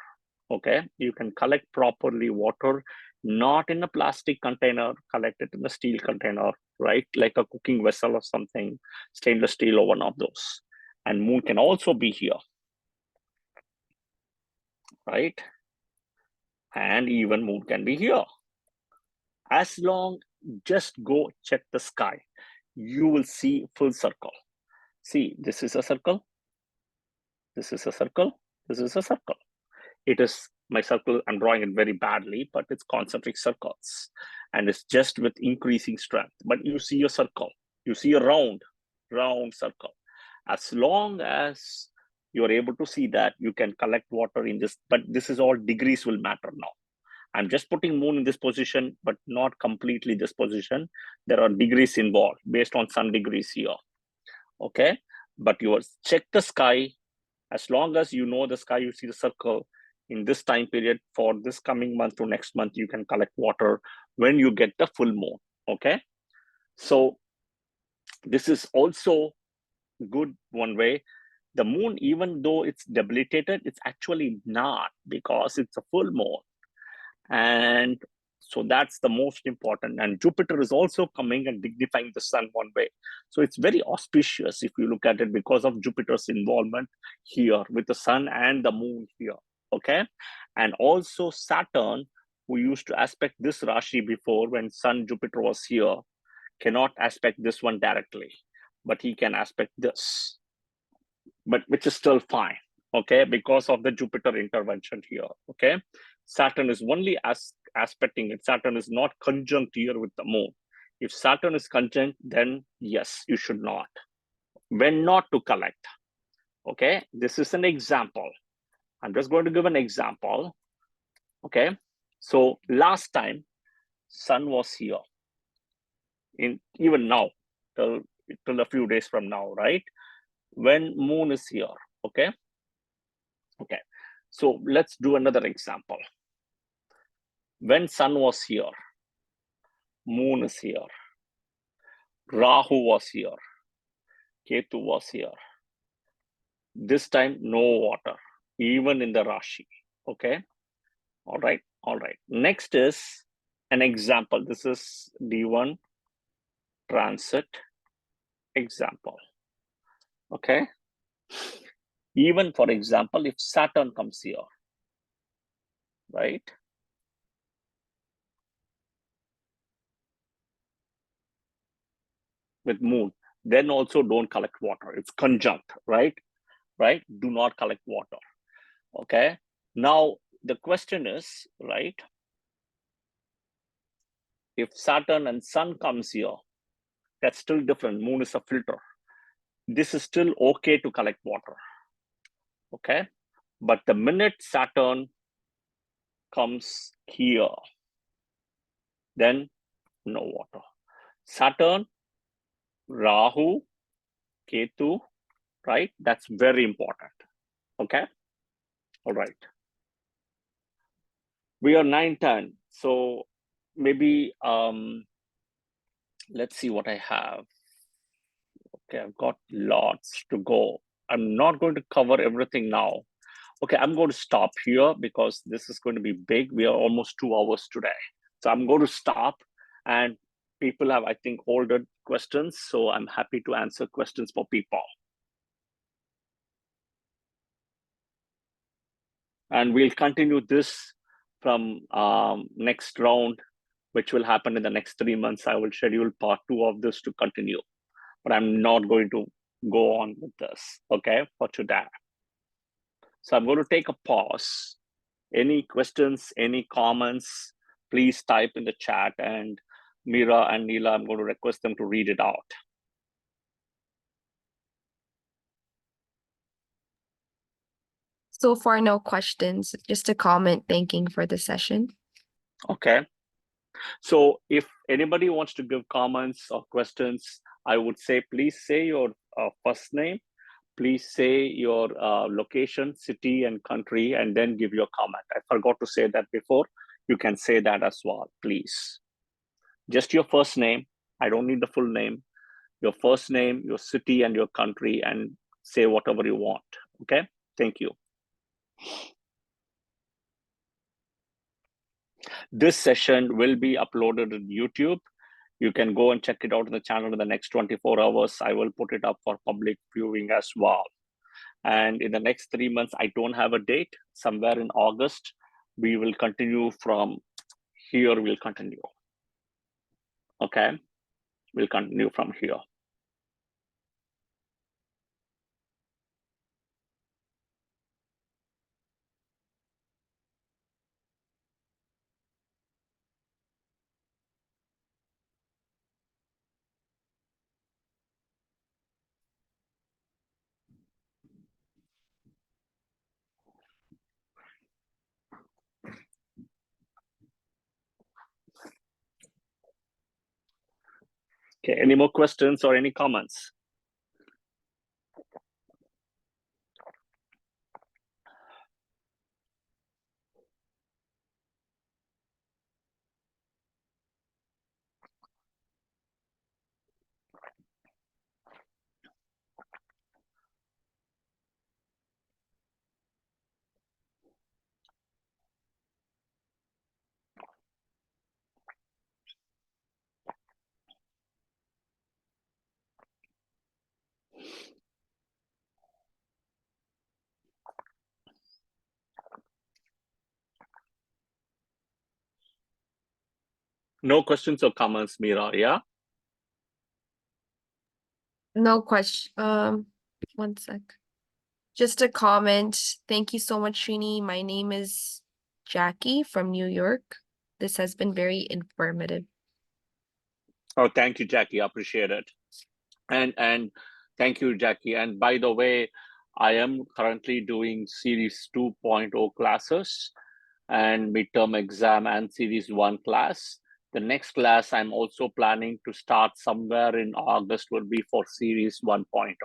okay? You can collect properly water, not in a plastic container, collect it in a steel container, right? Like a cooking vessel or something, stainless steel or one of those. And moon can also be here, right? And even moon can be here. As long, just go check the sky. You will see full circle. See, this is a circle. This is a circle. This is a circle. It is my circle. I'm drawing it very badly, but it's concentric circles. And it's just with increasing strength. But you see a circle. You see a round circle. As long as you're able to see that, you can collect water in this. But this is all degrees will matter now. I'm just putting moon in this position, but not completely this position. There are degrees involved based on sun degrees here. Okay, but you check the sky. As long as you know the sky, you see the circle in this time period for this coming month to next month, you can collect water when you get the full moon. Okay, so This is also good one way. The moon, even though it's debilitated, it's actually not, because it's a full moon. And so that's the most important. And Jupiter is also coming and dignifying the sun one way. So it's very auspicious if you look at it, because of Jupiter's involvement here with the sun and the moon here. Okay. And also Saturn, who used to aspect this Rashi before when Sun Jupiter was here, cannot aspect this one directly, but he can aspect this, but which is still fine. Okay, because of the Jupiter intervention here. Okay, Saturn is only aspecting it. Saturn is not conjunct here with the moon. If Saturn is conjunct, then yes, you should not. When not to collect. Okay, this is an example. I'm just going to give an example. Okay, so last time Sun was here, in even now, till a few days from now, right? When moon is here. Okay, okay, so let's do another example. When sun was here, moon is here, Rahu was here, Ketu was here. This time, no water, even in the Rashi. Okay, all right, all right. Next is an example. This is D1 transit example. Okay, even for example, if Saturn comes here, right? With moon, then also don't collect water. It's conjunct, right? Right? Do not collect water. Okay. Now the question is, right? If Saturn and Sun comes here, that's still different. Moon is a filter. This is still okay to collect water. Okay. But the minute Saturn comes here, then no water. Saturn, Rahu, Ketu, right? That's very important. Okay. All right. We are 9:10. So maybe let's see what I have. Okay, I've got lots to go. I'm not going to cover everything now. Okay, I'm going to stop here because this is going to be big. We are almost 2 hours today. So I'm going to stop, and people have, I think, older questions. So I'm happy to answer questions for people. And we'll continue this from next round, which will happen in the next 3 months. I will schedule part 2 of this to continue, but I'm not going to go on with this, okay, for today. So I'm going to take a pause. Any questions, any comments, please type in the chat, and Mira and Neela, I'm going to request them to read it out. So far, no questions. Just a comment thanking for the session. Okay. So if anybody wants to give comments or questions, I would say, please say your first name, please say your location, city, and country, and then give your comment. I forgot to say that before. You can say that as well, please. Just your first name. I don't need the full name. Your first name, your city, and your country, and say whatever you want. Okay? Thank you. This session will be uploaded on YouTube. You can go and check it out on the channel in the next 24 hours. I will put it up for public viewing as well. And in the next 3 months, I don't have a date. Somewhere in August, we will continue from here. We'll continue. Okay? We'll continue from here. Okay, any more questions or any comments? No questions or comments, Meera, yeah? No question. One sec. Just a comment. Thank you so much, Srini. My name is Jackie from New York. This has been very informative. Oh, thank you, Jackie. I appreciate it. And thank you, Jackie. And by the way, I am currently doing Series 2.0 classes and midterm exam and Series 1 class. The next class I'm also planning to start somewhere in August will be for Series 1.0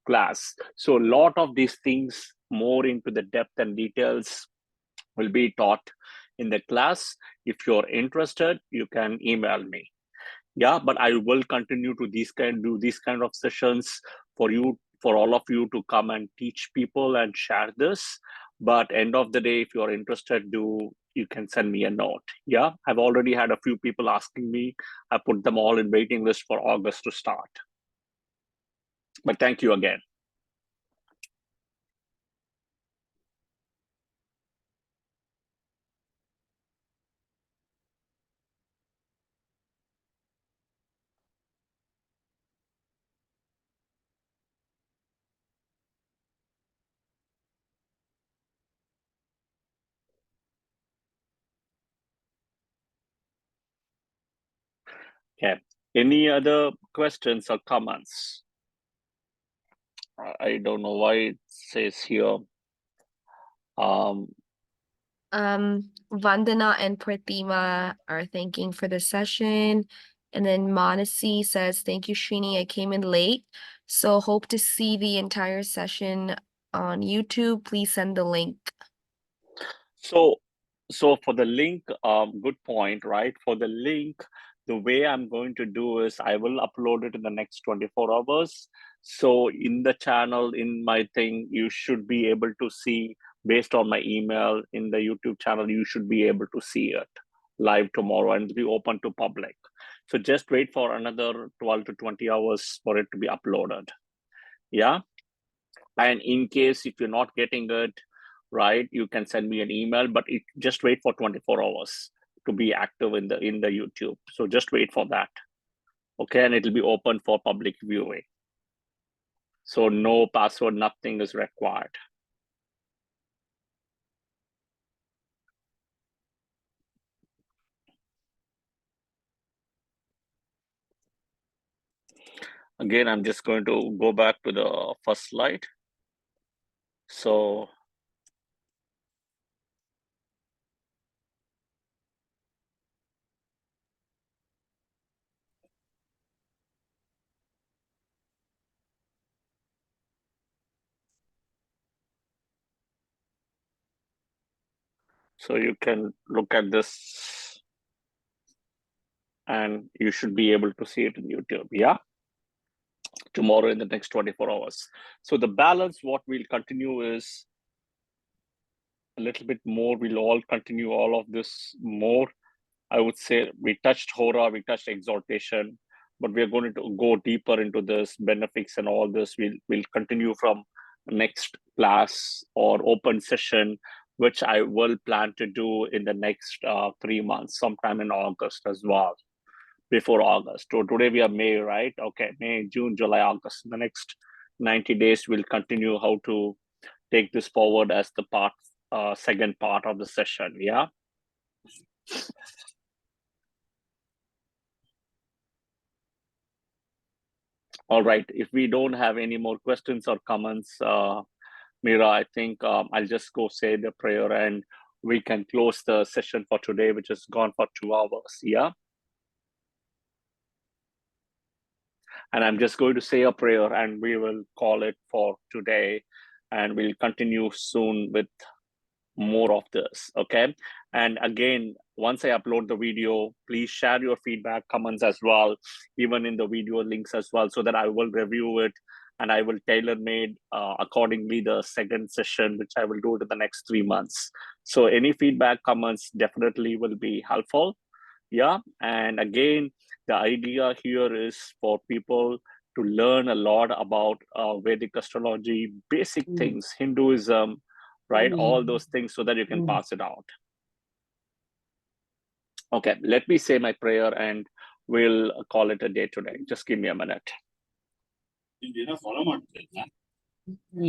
class. So a lot of these things more into the depth and details will be taught in the class. If you're interested, you can email me. Yeah, but I will continue to do these kind of sessions for you, for all of you to come and teach people and share this. But end of the day, if you're interested, you can send me a note. Yeah, I've already had a few people asking me. I put them all in waiting list for August to start. But thank you again. Okay. Any other questions or comments? I don't know why it says here. Vandana and Pratima are thanking for the session. And then Manasi says, thank you, Srini. I came in late. So hope to see the entire session on YouTube. Please send the link. So for the link, good point, right? For the link, the way I'm going to do is I will upload it in the next 24 hours. So in the channel, in my thing, you should be able to see based on my email in the YouTube channel, you should be able to see it live tomorrow and be open to public. So just wait for another 12 to 20 hours for it to be uploaded. Yeah. And in case if you're not getting it, right, you can send me an email, but just wait for 24 hours to be active in the YouTube. So just wait for that. Okay, and it'll be open for public viewing. So no password, nothing is required. Again, I'm just going to go back to the first slide. So you can look at this and you should be able to see it in YouTube. Yeah. Tomorrow in the next 24 hours. So the balance, what we'll continue is a little bit more. We'll all continue all of this more. I would say we touched Hora, we touched exaltation, but we're going to go deeper into this benefics and all this. We'll continue from next class or open session, which I will plan to do in the next 3 months, sometime in August as well, before August. So today we are May, right? Okay, May, June, July, August. In the next 90 days, we'll continue how to take this forward as the second part of the session. Yeah. All right. If we don't have any more questions or comments, Meera, I think I'll just go say the prayer and we can close the session for today, which has gone for 2 hours. Yeah. And I'm just going to say a prayer and we will call it for today. And we'll continue soon with more of this. Okay. And again, once I upload the video, please share your feedback, comments as well, even in the video links as well, so that I will review it and I will tailor made accordingly the second session, which I will do it in the next 3 months. So any feedback, comments definitely will be helpful. Yeah. And again, the idea here is for people to learn a lot about Vedic astrology, basic things, Hinduism, right? All those things so that you can pass it out. Okay, let me say my prayer and we'll call it a day today. Just give me a minute.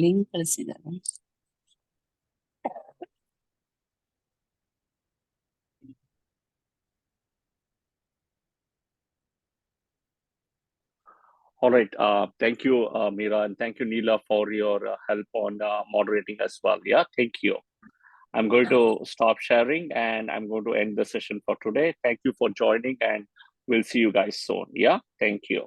Link ಕಳಿಸಿದ್ದಾರೆ. All right. Thank you, Meera, and thank you, Neela, for your help on moderating as well. Yeah, thank you. I'm going to stop sharing and I'm going to end the session for today. Thank you for joining and we'll see you guys soon. Yeah, thank you.